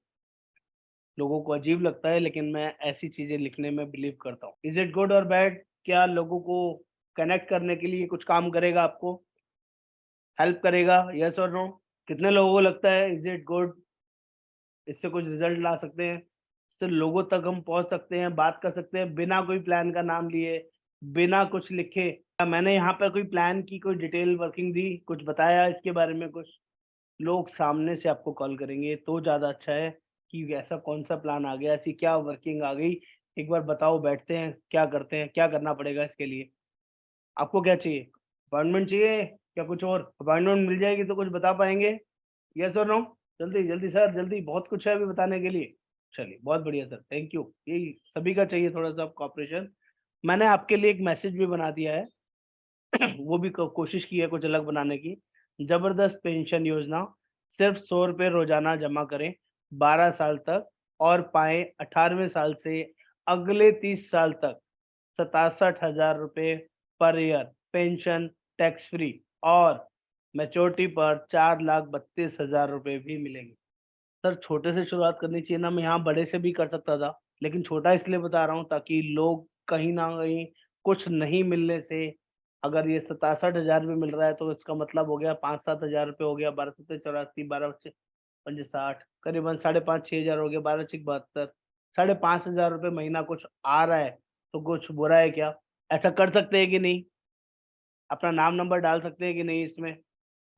लोगों को अजीब लगता है, लेकिन मैं ऐसी चीज़ें लिखने में बिलीव करता हूँ। इज़ इट गुड और बैड? क्या लोगों को कनेक्ट करने के लिए कुछ काम करेगा आपको? हेल्प करेगा? येस और नो? कितने लोगों को लगता है इज़ इट गुड? इससे कुछ रिज़ल्ट ला सकते हैं? इससे लोगों तक हम पहुँच सकते हैं, बात कर सकते हैं बिना कोई प्लान का नाम लिए, बिना कुछ लिखे। क्या मैंने यहाँ पर कोई प्लान की कोई डिटेल वर्किंग दी, कुछ बताया इसके बारे में कुछ? लोग सामने से आपको कॉल करेंगे तो ज़्यादा अच्छा है कि ऐसा कौन-सा प्लान आ गया, ऐसी क्या वर्किंग आ गई, एक बार बताओ, बैठते हैं, क्या करते हैं, क्या करना पड़ेगा इसके लिए? आपको क्या चाहिए? अपॉइंटमेंट चाहिए या कुछ और? अपॉइंटमेंट मिल जाएगी तो कुछ बता पाएँगे? येस और नो? जल्दी, जल्दी सर, जल्दी, बहुत कुछ है अभी बताने के लिए। चलिए, बहुत बढ़िया सर, थैंक यू। यही सभी का चाहिए थोड़ा-सा कोऑपरेशन। मैंने आपके लिए एक मैसेज भी बना दिया है। वो भी कोशिश की है कुछ अलग बनाने की। ज़बरदस्त पेंशन योजना, सिर्फ़ ₹100 रोज़ाना जमा करें 12 साल तक और पाएँ 18वें साल से अगले 30 साल तक ₹67,000 per year pension tax free, और मैच्योरिटी पर ₹4,32,000 भी मिलेंगे। सर छोटे से शुरुआत करनी चाहिए ना, मैं यहाँ बड़े से भी कर सकता था, लेकिन छोटा इसलिए बता रहा हूँ ताकि लोग कहीं न कहीं कुछ नहीं मिलने से, अगर ये 67,000 भी मिल रहा है तो इसका मतलब हो गया 5-7 हज़ार रुपए हो गया, 12 सत्ते 84, 12 बच्चे पंजे 60, करीबन साढ़े 5-6 हज़ार हो गया, 12 छिक 72, साढ़े 5 हज़ार रुपए महीना कुछ आ रहा है, तो कुछ बुरा है क्या? ऐसा कर सकते हैं कि नहीं? अपना नाम नंबर डाल सकते हैं कि नहीं इसमें?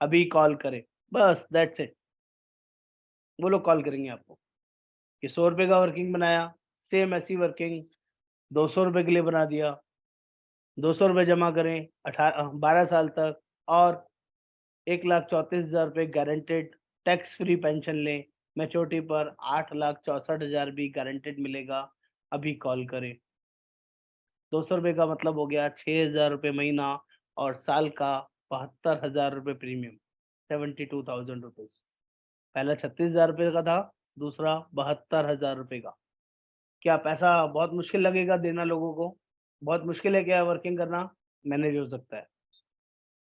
अभी कॉल करें, बस दैट्स इट। वो लोग कॉल करेंगे आपको कि ₹100 का वर्किंग बनाया, सेम ऐसी वर्किंग ₹200 के लिए बना दिया, ₹200 जमा करें 12 साल तक और 1,34,000 गारंटेड टैक्स फ्री पेंशन लें, मैच्योरिटी पर 8,64,000 भी गारंटेड मिलेगा। अभी कॉल करें। ₹200 का मतलब हो गया 6,000 महीना और साल का 72,000 प्रीमियम, 72,000 रुपीज। पहला 36,000 का था, दूसरा 72,000 का। क्या पैसा बहुत मुश्किल लगेगा देना लोगों को? बहुत मुश्किल है क्या वर्किंग करना? मैनेज हो सकता है।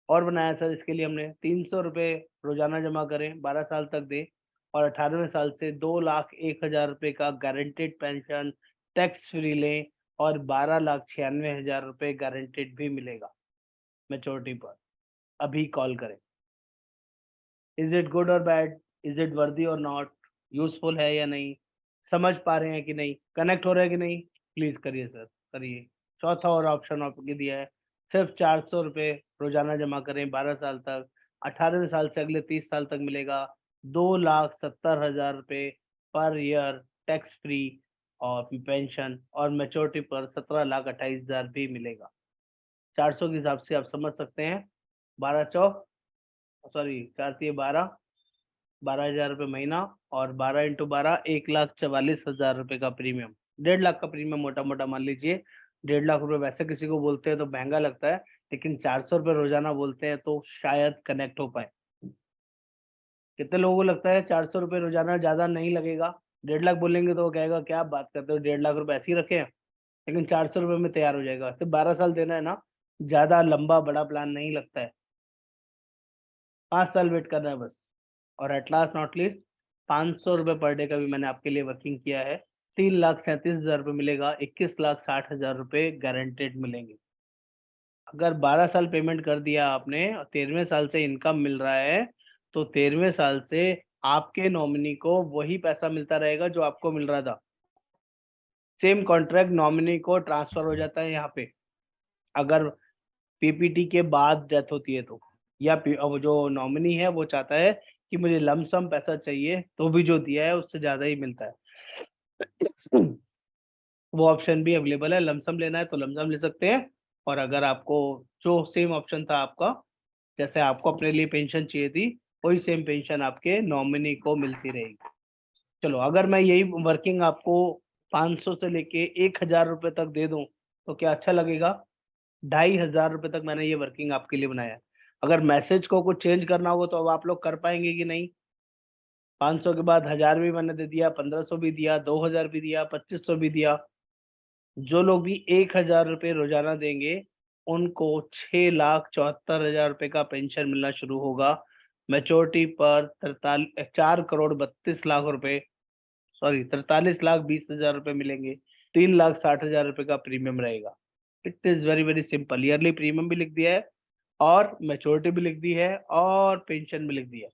और बनाया सर इसके लिए हमने ₹300 रोजाना जमा करें, 12 साल तक दें और 18वें साल से 2,01,000 का गारंटेड पेंशन टैक्स फ्री लें और 12,96,000 गारंटेड भी मिलेगा मैच्योरिटी पर। अभी कॉल करें। इज इट गुड और बैड? इज इट वर्दी और नॉट? यूजफुल है या नहीं? समझ पा रहे हैं कि नहीं? कनेक्ट हो रहा है कि नहीं? प्लीज करिए सर, करिए। चौथा और ऑप्शन आपके दिया है, सिर्फ ₹400 रोजाना जमा करें 12 साल तक, 18वें साल से अगले 30 साल तक मिलेगा 2,70,000 पर ईयर टैक्स फ्री और पेंशन और मैच्योरिटी पर 17,28,000 भी मिलेगा। 400 के हिसाब से आप समझ सकते हैं। 4 ₹12,000 महीना और 12 × 12 1,44,000 का प्रीमियम। 1.5 लाख का प्रीमियम मोटा मोटा मान लीजिए। 1.5 लाख वैसे किसी को बोलते हैं तो महंगा लगता है, लेकिन ₹400 रोजाना बोलते हैं तो शायद कनेक्ट हो पाए। कितने लोगों को लगता है ₹400 रोजाना ज्यादा नहीं लगेगा? 1.5 लाख बोलेंगे तो वो कहेगा क्या आप बात करते हो, 1.5 लाख ऐसे ही रखे हैं। लेकिन ₹400 में तैयार हो जाएगा। सिर्फ 12 साल देना है ना, ज्यादा लंबा बड़ा प्लान नहीं लगता है। 5 साल वेट करना है बस। और at last not least, ₹500 per day का भी मैंने आपके लिए वर्किंग किया है। 3,37,000 मिलेगा, 21,60,000 गारंटेड मिलेंगे। अगर 12 साल पेमेंट कर दिया आपने और 13वें साल से इनकम मिल रहा है, तो 13वें साल से आपके नॉमिनी को वही पैसा मिलता रहेगा जो आपको मिल रहा था। सेम कॉन्ट्रैक्ट नॉमिनी को ट्रांसफर हो जाता है यहाँ पे, अगर पीपीटी के बाद डेथ होती है तो, या अब जो नॉमिनी है वो चाहता है कि मुझे लमसम पैसा चाहिए, तो भी जो दिया है उससे ज्यादा ही मिलता है। वो ऑप्शन भी अवेलेबल है, लमसम लेना है तो लमसम ले सकते हैं। और अगर आपको जो सेम ऑप्शन था आपका, जैसे आपको अपने लिए पेंशन चाहिए थी, वही सेम पेंशन आपके नॉमिनी को मिलती रहेगी। चलो, अगर मैं यही वर्किंग आपको 500 से लेके 1,000 रुपए तक दे दूं तो क्या अच्छा लगेगा? ₹2,500 तक मैंने ये वर्किंग आपके लिए बनाया है। अगर मैसेज को कुछ चेंज करना होगा तो अब आप लोग कर पाएंगे कि नहीं? 500 के बाद 1,000 भी मैंने दे दिया, 1,500 भी दिया, 2,000 भी दिया, 2,500 भी दिया। जो लोग भी ₹1,000 रोजाना देंगे, उनको 6,74,000 का पेंशन मिलना शुरू होगा। मैच्योरिटी पर 4,32,00,000 सॉरी 43,20,000 मिलेंगे। 3,60,000 का प्रीमियम रहेगा। It is very very simple. Yearly premium भी लिख दिया है और मैच्योरिटी भी लिख दी है और पेंशन भी लिख दिया है।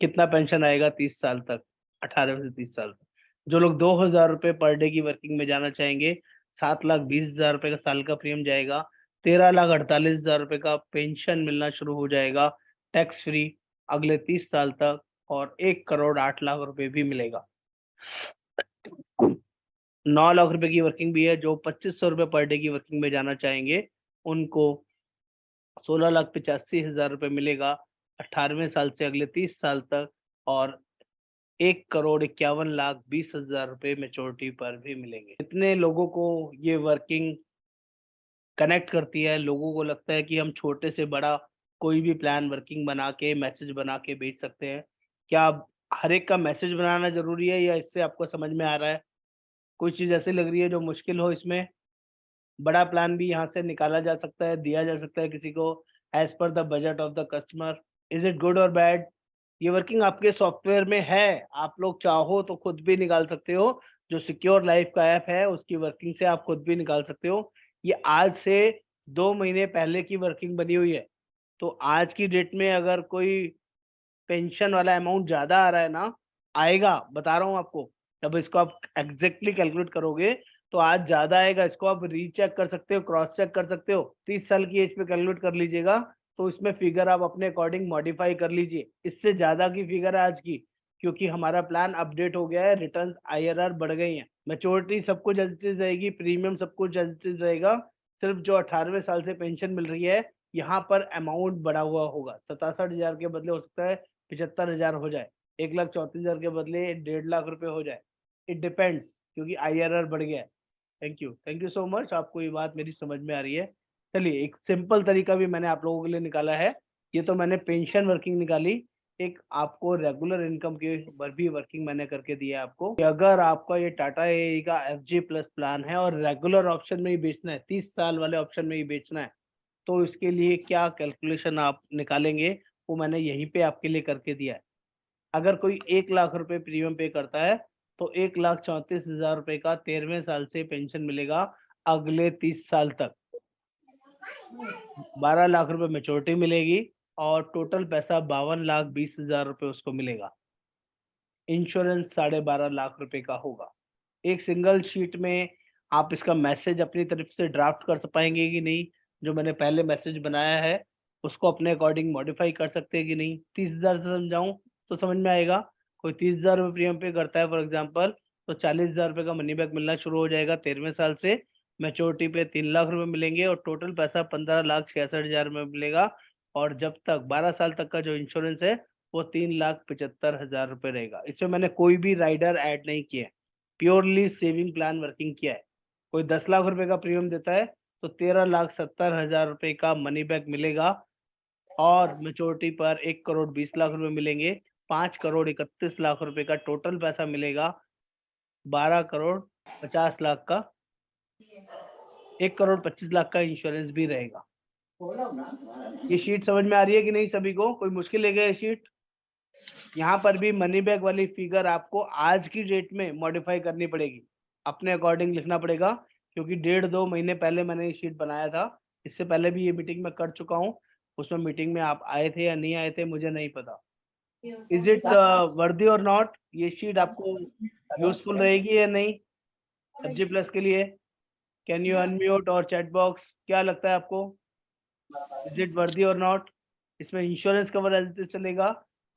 कितना पेंशन आएगा 30 साल तक, 18 से 30 साल तक। जो लोग ₹2,000 पर डे की वर्किंग में जाना चाहेंगे, 7,20,000 का साल का प्रीमियम जाएगा। 13,48,000 का पेंशन मिलना शुरू हो जाएगा टैक्स फ्री अगले 30 साल तक, और 1,08,00,000 भी मिलेगा। 9 लाख रुपए की वर्किंग भी है। जो ₹2,500 पर डे की वर्किंग में जाना चाहेंगे, उनको 16,85,000 मिलेगा 18वें साल से अगले 30 साल तक, और 1,51,20,000 मैच्योरिटी पर भी मिलेंगे। इतने लोगों को ये वर्किंग कनेक्ट करती है। लोगों को लगता है कि हम छोटे से बड़ा कोई भी प्लान वर्किंग बना के मैसेज बना के भेज सकते हैं। क्या हर एक का मैसेज बनाना जरूरी है, या इससे आपको समझ में आ रहा है कोई चीज ऐसी लग रही है जो मुश्किल हो इसमें? बड़ा प्लान भी यहाँ से निकाला जा सकता है, दिया जा सकता है किसी को, as per the budget of the customer. Is it good और बैड? ये वर्किंग आपके सॉफ्टवेयर में है, आप लोग चाहो तो खुद भी निकाल सकते हो। जो सिक्योर लाइफ का ऐप है उसकी वर्किंग से आप खुद भी निकाल सकते हो। ये आज से 2 महीने पहले की वर्किंग बनी हुई है। तो आज की डेट में अगर कोई पेंशन वाला अमाउंट ज्यादा आ रहा है ना, आएगा, बता रहा हूँ आपको। जब इसको आप एग्जैक्टली कैलकुलेट करोगे तो आज ज्यादा आएगा। इसको आप रीचेक कर सकते हो, क्रॉस चेक कर सकते हो। 30 साल की एज पे कैलकुलेट कर लीजिएगा, तो इसमें फिगर आप अपने अकॉर्डिंग मॉडिफाई कर लीजिए। इससे ज्यादा की फिगर है आज की, क्योंकि हमारा प्लान अपडेट हो गया है, रिटर्न आईआरआर बढ़ गई है, मैच्योरिटी सब कुछ एज इट इज रहेगी, प्रीमियम सब कुछ एज इट इज रहेगा। सिर्फ जो 18वें साल से पेंशन मिल रही है, यहाँ पर अमाउंट बढ़ा हुआ होगा। 67,000 के बदले हो सकता है 75,000 हो जाए, 1,34,000 के बदले 1.5 लाख रुपए हो जाए। इट डिपेंड्स, क्योंकि आईआरआर बढ़ गया है। Thank you so much. आपको ये बात मेरी समझ में आ रही है। चलिए, एक सिंपल तरीका भी मैंने आप लोगों के लिए निकाला है। ये तो मैंने पेंशन वर्किंग निकाली, एक आपको रेगुलर इनकम के ऊपर भी वर्किंग मैंने करके दिया है आपको कि अगर आपका ये टाटा एआई का FG प्लस प्लान है और रेगुलर ऑप्शन में ही बेचना है, 30 साल वाले ऑप्शन में ही बेचना है, तो इसके लिए क्या कैलकुलेशन आप निकालेंगे, वो मैंने यहीं पे आपके लिए करके दिया है। अगर कोई 1 लाख रुपए प्रीमियम पे करता है, तो 1,34,000 रुपए का 13वें साल से पेंशन मिलेगा अगले 30 साल तक। 12 लाख रुपए मैच्योरिटी मिलेगी और टोटल पैसा 52,20,000 रुपए उसको मिलेगा। इंश्योरेंस 12.5 लाख रुपए का होगा। एक सिंगल शीट में आप इसका मैसेज अपनी तरफ से ड्राफ्ट कर पाएंगे कि नहीं? जो मैंने पहले मैसेज बनाया है, उसको अपने अकॉर्डिंग मॉडिफाई कर सकते हैं कि नहीं? 30,000 से समझाऊं तो समझ में आएगा। कोई 30,000 रुपये प्रीमियम पे करता है फॉर एग्जांपल, तो 40,000 रुपये का मनी बैक मिलना शुरू हो जाएगा 13वें साल से। मैच्योरिटी पे 3 लाख रुपए मिलेंगे और टोटल पैसा 15,66,000 में मिलेगा। और जब तक 12 साल तक का जो इंश्योरेंस है, वो 3,75,000 रुपए रहेगा। इसमें मैंने कोई भी राइडर ऐड नहीं किया है, प्योरली सेविंग प्लान वर्किंग किया है। कोई 10 लाख रुपए का प्रीमियम देता है, तो 13,70,000 रुपए का मनी बैक मिलेगा और मैच्योरिटी पर 1,20,00,000 रुपए मिलेंगे। 5,31,00,000 रुपए का टोटल पैसा मिलेगा। 12,50,00,000 का, 1,25,00,000 का इंश्योरेंस भी रहेगा। ये शीट समझ में आ रही है कि नहीं सभी को? कोई मुश्किल है क्या ये शीट? यहाँ पर भी मनी बैक वाली फिगर आपको आज की डेट में मॉडिफाई करनी पड़ेगी, अपने अकॉर्डिंग लिखना पड़ेगा, क्योंकि 1.5-2 महीने पहले मैंने ये शीट बनाया था। इससे पहले भी ये मीटिंग में कर चुका हूँ। उसमें मीटिंग में आप आए थे या नहीं आए थे मुझे नहीं पता। इज इट वर्दी और नॉट? ये शीट आपको यूजफुल रहेगी या नहीं FG प्लस के लिए? कैन यू अनम्यूट और चैट बॉक्स, क्या लगता है आपको? इज इट वर्दी और नॉट? इसमें इंश्योरेंस कवर एज चलेगा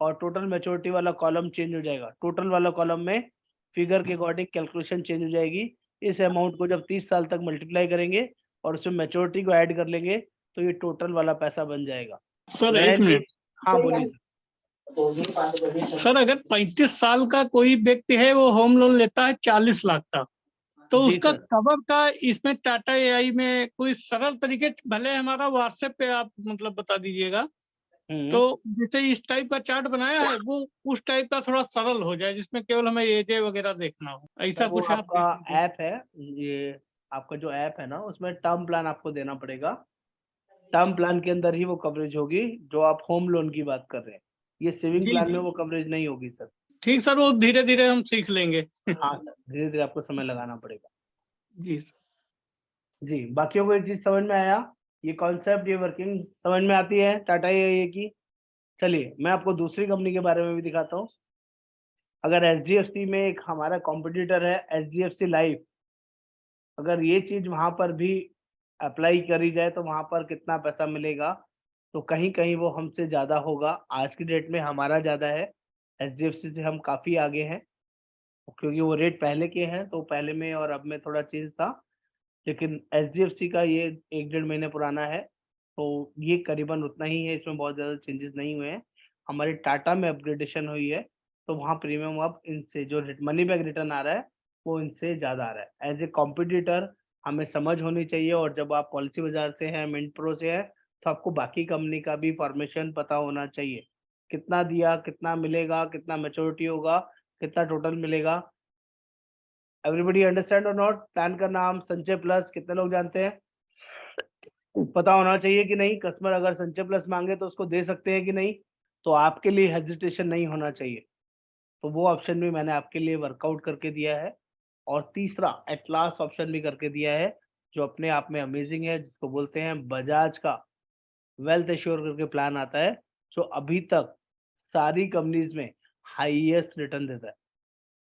और टोटल मैच्योरिटी वाला कॉलम चेंज हो जाएगा। टोटल वाला कॉलम में फिगर के अकॉर्डिंग कैलकुलेशन चेंज हो जाएगी। इस अमाउंट को जब 30 साल तक मल्टीप्लाई करेंगे और उसमें मैच्योरिटी को ऐड कर लेंगे, तो ये टोटल वाला पैसा बन जाएगा। सर एक मिनट। हाँ बोलिए सर अगर 35 साल का कोई व्यक्ति है, वो होम लोन लेता है 40 लाख का, तो जी उसका सर। कवर का इसमें टाटा एआई में कोई सरल तरीके, भले हमारा व्हाट्सएप पे आप मतलब बता दीजिएगा, तो जैसे इस टाइप का चार्ट बनाया है, वो उस टाइप का थोड़ा सरल हो जाए, जिसमें केवल हमें एजे वगैरह देखना हो, ऐसा वो कुछ आप आपका ऐप है, ये आपका जो ऐप है ना, उसमें टर्म प्लान आपको देना पड़ेगा। टर्म प्लान के अंदर ही वो कवरेज होगी जो आप होम लोन की बात कर रहे हैं। ये सेविंग जी प्लान जी में वो कवरेज नहीं होगी सर। ठीक सर, वो धीरे धीरे हम सीख लेंगे। हाँ सर, धीरे धीरे आपको समय लगाना पड़ेगा। जी सर। जी, बाकियों को ये चीज समझ में आया? ये कॉन्सेप्ट, ये वर्किंग समझ में आती है टाटा ये की? चलिए, मैं आपको दूसरी कंपनी के बारे में भी दिखाता हूँ। अगर HDFC में एक हमारा कॉम्पिटिटर है HDFC लाइफ, अगर ये चीज वहां पर भी अप्लाई करी जाए तो वहां पर कितना पैसा मिलेगा? तो कहीं कहीं वो हमसे ज्यादा होगा। आज की डेट में हमारा ज्यादा है, HDFC से हम काफी आगे हैं, क्योंकि वो रेट पहले के हैं, तो पहले में और अब में थोड़ा चेंज था। लेकिन HDFC का ये 1-1.5 महीने पुराना है, तो ये करीबन उतना ही है, इसमें बहुत ज़्यादा चेंजेस नहीं हुए हैं। हमारे टाटा में अपग्रेडेशन हुई है, तो वहाँ प्रीमियम अब इनसे जो मनी बैक रिटर्न आ रहा है, वो इनसे ज़्यादा आ रहा है। एज ए कॉम्पिटिटर हमें समझ होनी चाहिए, और जब आप पॉलिसी बाजार से हैं, मिंट प्रो से हैं, तो आपको बाकी कंपनी का भी फॉर्मेशन पता होना चाहिए। कितना दिया, कितना मिलेगा, कितना मैच्योरिटी होगा, कितना टोटल मिलेगा। एवरीबडी अंडरस्टैंड और नॉट? प्लान का नाम संचय प्लस कितने लोग जानते हैं? पता होना चाहिए कि नहीं? कस्टमर अगर संचय प्लस मांगे तो उसको दे सकते हैं कि नहीं? तो आपके लिए हेजिटेशन नहीं होना चाहिए। तो वो ऑप्शन भी मैंने आपके लिए वर्कआउट करके दिया है। और तीसरा एट लास्ट ऑप्शन भी करके दिया है, जो अपने आप में अमेजिंग है, जिसको बोलते हैं बजाज का वेल्थ एश्योर करके प्लान आता है, जो अभी तक सारी कंपनीज में हाईएस्ट रिटर्न देता है।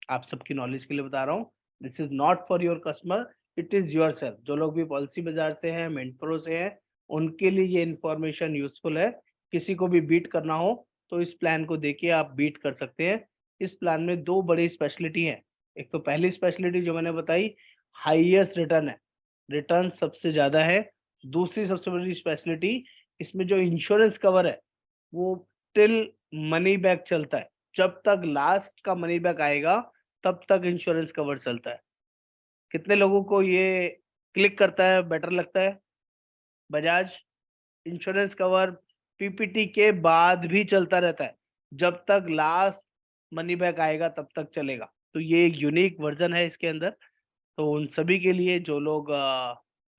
आप सबकी नॉलेज के लिए बता रहा हूँ, this is not for your customer, it is your self. जो लोग भी पॉलिसी बाजार से हैं, मिंट प्रो से हैं, उनके लिए ये इन्फॉर्मेशन यूजफुल है। किसी को भी बीट करना हो तो इस प्लान को देखिए, आप बीट कर सकते हैं। इस प्लान में दो बड़ी स्पेशलिटी है। एक तो पहली स्पेशलिटी जो मैंने बताई, हाईएस्ट रिटर्न है, रिटर्न सबसे ज्यादा है। दूसरी सबसे बड़ी स्पेशलिटी, इसमें जो इंश्योरेंस कवर है, वो टिल मनी बैक चलता है। जब तक लास्ट का मनी बैक आएगा, तब तक इंश्योरेंस कवर चलता है। कितने लोगों को ये क्लिक करता है, बेटर लगता है? बजाज इंश्योरेंस कवर पीपीटी के बाद भी चलता रहता है, जब तक लास्ट मनी बैक आएगा तब तक चलेगा। तो ये एक यूनिक वर्जन है इसके अंदर। तो उन सभी के लिए जो लोग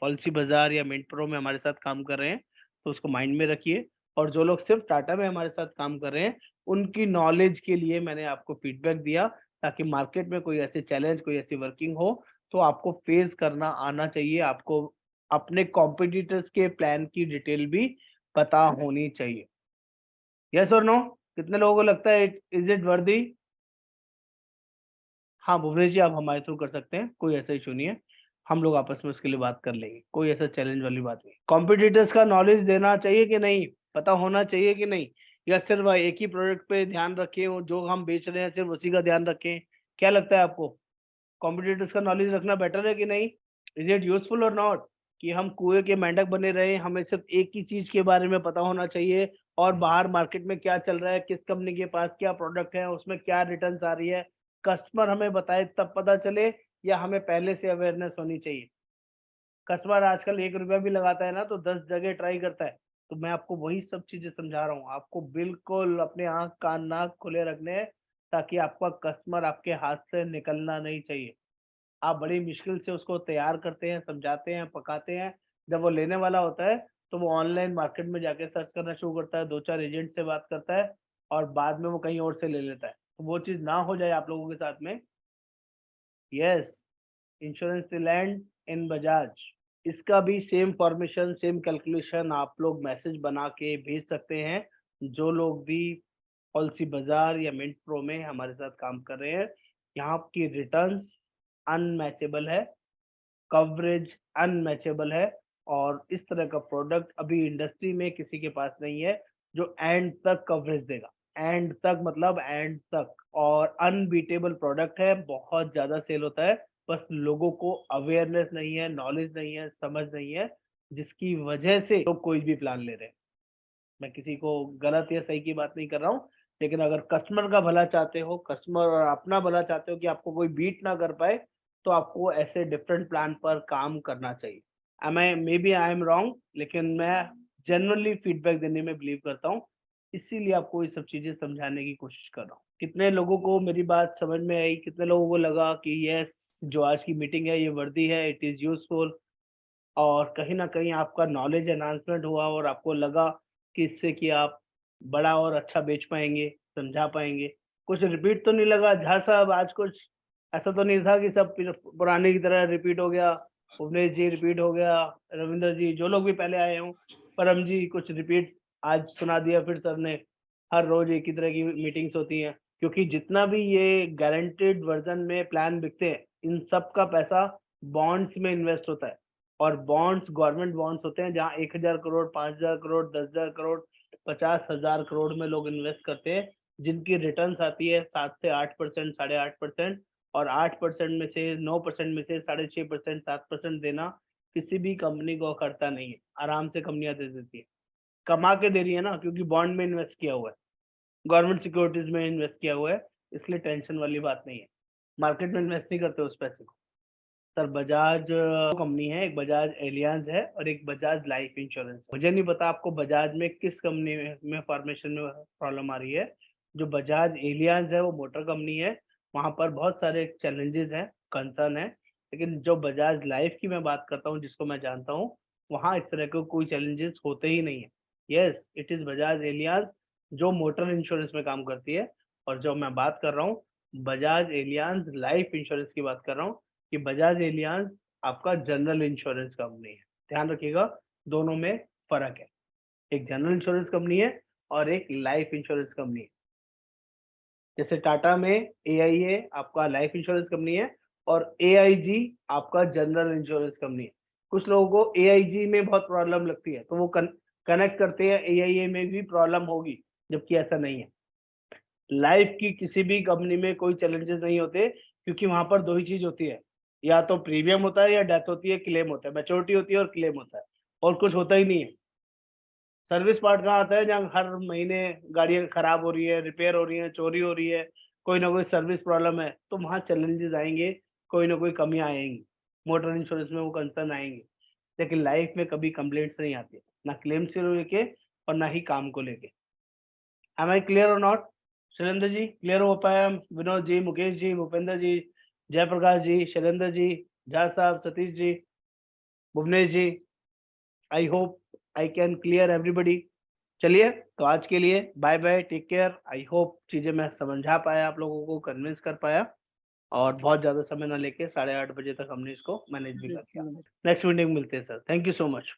पॉलिसी बाजार या मिंट प्रो में हमारे साथ काम कर रहे हैं, तो उसको माइंड में रखिए। और जो लोग सिर्फ टाटा में हमारे साथ काम कर रहे हैं, उनकी नॉलेज के लिए मैंने आपको फीडबैक दिया, ताकि मार्केट में कोई ऐसे चैलेंज, कोई ऐसी वर्किंग हो तो आपको फेस करना आना चाहिए। आपको अपने कॉम्पिटिटर्स के प्लान की डिटेल भी पता होनी चाहिए। यस और नो? कितने लोगों को लगता है इज इट वर्दी? हाँ भुवनेश जी, आप हमारे थ्रू कर सकते हैं, कोई ऐसा इशू नहीं है। हम लोग आपस में उसके लिए बात कर लेंगे, कोई ऐसा चैलेंज वाली बात नहीं। कॉम्पिटिटर्स का नॉलेज देना चाहिए कि नहीं, पता होना चाहिए कि नहीं, या सिर्फ एक ही प्रोडक्ट पे ध्यान रखें, जो हम बेच रहे हैं सिर्फ उसी का ध्यान रखें? क्या लगता है आपको, कॉम्पिटिटर्स का नॉलेज रखना बेटर है कि नहीं? इज इट यूजफुल और नॉट? कि हम कुएं के मेंढक बने रहे, हमें सिर्फ एक ही चीज के बारे में पता होना चाहिए, और बाहर मार्केट में क्या चल रहा है, किस कंपनी के पास क्या प्रोडक्ट है, उसमें क्या रिटर्न्स आ रही है, कस्टमर हमें बताए तब पता चले, या हमें पहले से अवेयरनेस होनी चाहिए? कस्टमर आजकल 1 रुपया भी लगाता है ना तो 10 जगह ट्राई करता है। तो मैं आपको वही सब चीजें समझा रहा हूँ, आपको बिल्कुल अपने आंख कान नाक खुले रखने हैं, ताकि आपका कस्टमर आपके हाथ से निकलना नहीं चाहिए। आप बड़ी मुश्किल से उसको तैयार करते हैं, समझाते हैं, पकाते हैं, जब वो लेने वाला होता है तो वो ऑनलाइन मार्केट में जाके सर्च करना शुरू करता है, 2-4 एजेंट से बात करता है, और बाद में वो कहीं और से ले लेता है। तो वो चीज़ ना हो जाए आप लोगों के साथ में। Yes, insurance land in Bajaj, इसका भी सेम फॉर्मेशन, सेम कैलकुलेशन आप लोग मैसेज बना के भेज सकते हैं, जो लोग भी पॉलिसी बाजार या मिंट प्रो में हमारे साथ काम कर रहे हैं। यहाँ की रिटर्न्स अनमैचेबल है, कवरेज अनमैचेबल है, और इस तरह का प्रोडक्ट अभी इंडस्ट्री में किसी के पास नहीं है जो एंड तक कवरेज देगा। एंड तक मतलब एंड तक, और अनबीटेबल प्रोडक्ट है, बहुत ज्यादा सेल होता है। बस लोगों को अवेयरनेस नहीं है, नॉलेज नहीं है, समझ नहीं है, जिसकी वजह से लोग कोई भी प्लान ले रहे हैं। मैं किसी को गलत या सही की बात नहीं कर रहा हूँ, लेकिन अगर कस्टमर का भला चाहते हो, कस्टमर और अपना भला चाहते हो कि आपको कोई बीट ना कर पाए, तो आपको ऐसे डिफरेंट प्लान पर काम करना चाहिए। May be I am wrong, लेकिन मैं जनरली फीडबैक देने में बिलीव करता हूँ, इसीलिए आपको ये सब चीजें समझाने की कोशिश कर रहा हूँ। कितने लोगों को मेरी बात समझ में आई? कितने लोगों को लगा कि यस, जो आज की मीटिंग है ये वर्दी है, इट इज यूजफुल, और कहीं न कहीं आपका नॉलेज एनहांसमेंट हुआ, और आपको लगा कि इससे कि आप बड़ा और अच्छा बेच पाएँगे, समझा पाएँगे। कुछ रिपीट तो नहीं लगा झा साहब? आज कुछ ऐसा तो नहीं था कि सब फिर पुराने की तरह रिपीट हो गया? भुवनेश जी रिपीट हो गया, रविंद्र जी, जो लोग भी पहले आए हों, परम जी कुछ रिपीट आज सुना दिया फिर सर ने। हर रोज़ एक ही तरह की मीटिंग्स होती हैं, क्योंकि जितना भी ये गारंटीड वर्ज़न में प्लान बिकते हैं, इन सब का पैसा बॉन्ड्स में इन्वेस्ट होता है। और बॉन्ड्स गवर्नमेंट बॉन्ड्स होते हैं, जहाँ 1,000 करोड़, 5,000 करोड़, 10,000 करोड़, 50,000 करोड़ में लोग इन्वेस्ट करते हैं, जिनकी रिटर्न्स आती है 7 से 8%, 8.5%, और 8% में से 9% में से 6.5%, 7% देना किसी भी कंपनी को करता नहीं है। आराम से कंपनियां दे देती है, कमा के दे रही है ना, क्योंकि बॉन्ड में इन्वेस्ट किया हुआ है, गवर्नमेंट सिक्योरिटीज में इन्वेस्ट किया हुआ है, इसलिए टेंशन वाली बात नहीं है। मार्केट में इन्वेस्ट नहीं करते उस पैसे को। सर बजाज कंपनी है, एक बजाज एलियांज है और एक बजाज लाइफ इंश्योरेंस। मुझे नहीं पता आपको बजाज में किस कंपनी में फॉर्मेशन में प्रॉब्लम आ रही है। जो बजाज एलियांज है वो मोटर कंपनी है, वहां पर बहुत सारे चैलेंजेस हैं, कंसर्न है। लेकिन जो बजाज लाइफ की मैं बात करता हूँ, जिसको मैं जानता हूँ, वहाँ इस तरह के कोई चैलेंजेस होते ही नहीं है। Yes, it is Bajaj Allianz, जो मोटर इंश्योरेंस में काम करती है। और जो मैं बात कर रहा हूँ, बजाज एलियांज लाइफ इंश्योरेंस की बात कर रहा हूँ, कि बजाज एलियांज आपका जनरल इंश्योरेंस कंपनी है। ध्यान रखिएगा, दोनों में फर्क है। एक जनरल इंश्योरेंस कंपनी है और एक लाइफ इंश्योरेंस कंपनी है। जैसे टाटा में एआईए आपका लाइफ इंश्योरेंस कंपनी है, और एआईजी आपका जनरल इंश्योरेंस कंपनी है। कुछ लोगों को एआईजी में बहुत प्रॉब्लम लगती है, तो वो कनेक्ट करते हैं एआईए में भी प्रॉब्लम होगी, जबकि ऐसा नहीं है। लाइफ की किसी भी कंपनी में कोई चैलेंजेस नहीं होते, क्योंकि वहां पर दो ही चीज होती है, या तो प्रीमियम होता है या डेथ होती है, क्लेम होता है, मैच्योरिटी होती है और क्लेम होता है, और कुछ होता ही नहीं है। सर्विस पार्ट कहाँ आता है? जहाँ हर महीने गाड़ियाँ खराब हो रही है, रिपेयर हो रही है, चोरी हो रही है, कोई ना कोई सर्विस प्रॉब्लम है, तो वहाँ चैलेंजेस आएंगे, कोई ना कोई कमियां आएंगी। मोटर इंश्योरेंस में वो कंसर्न आएंगे, लेकिन लाइफ में कभी कंप्लेंट्स नहीं आती, ना क्लेम से लेके और ना ही काम को लेके। एम आई क्लियर और नॉट? शैलेंद्र जी क्लियर हो पाया? विनोद जी, मुकेश जी, भूपेंद्र जी, जयप्रकाश जी, शैलेंद्र जी, झा साहब, Satish ji, Bhuvnesh ji, I hope I can clear everybody. चलिए तो आज के लिए bye bye, take care. I hope चीजें मैं समझा पाया, आप लोगों को कन्विंस कर पाया, और बहुत ज्यादा समय ना लेके 8:30 बजे तक हमने इसको मैनेज भी कर लिया। नेक्स्ट मीटिंग मिलते हैं sir, thank you so much.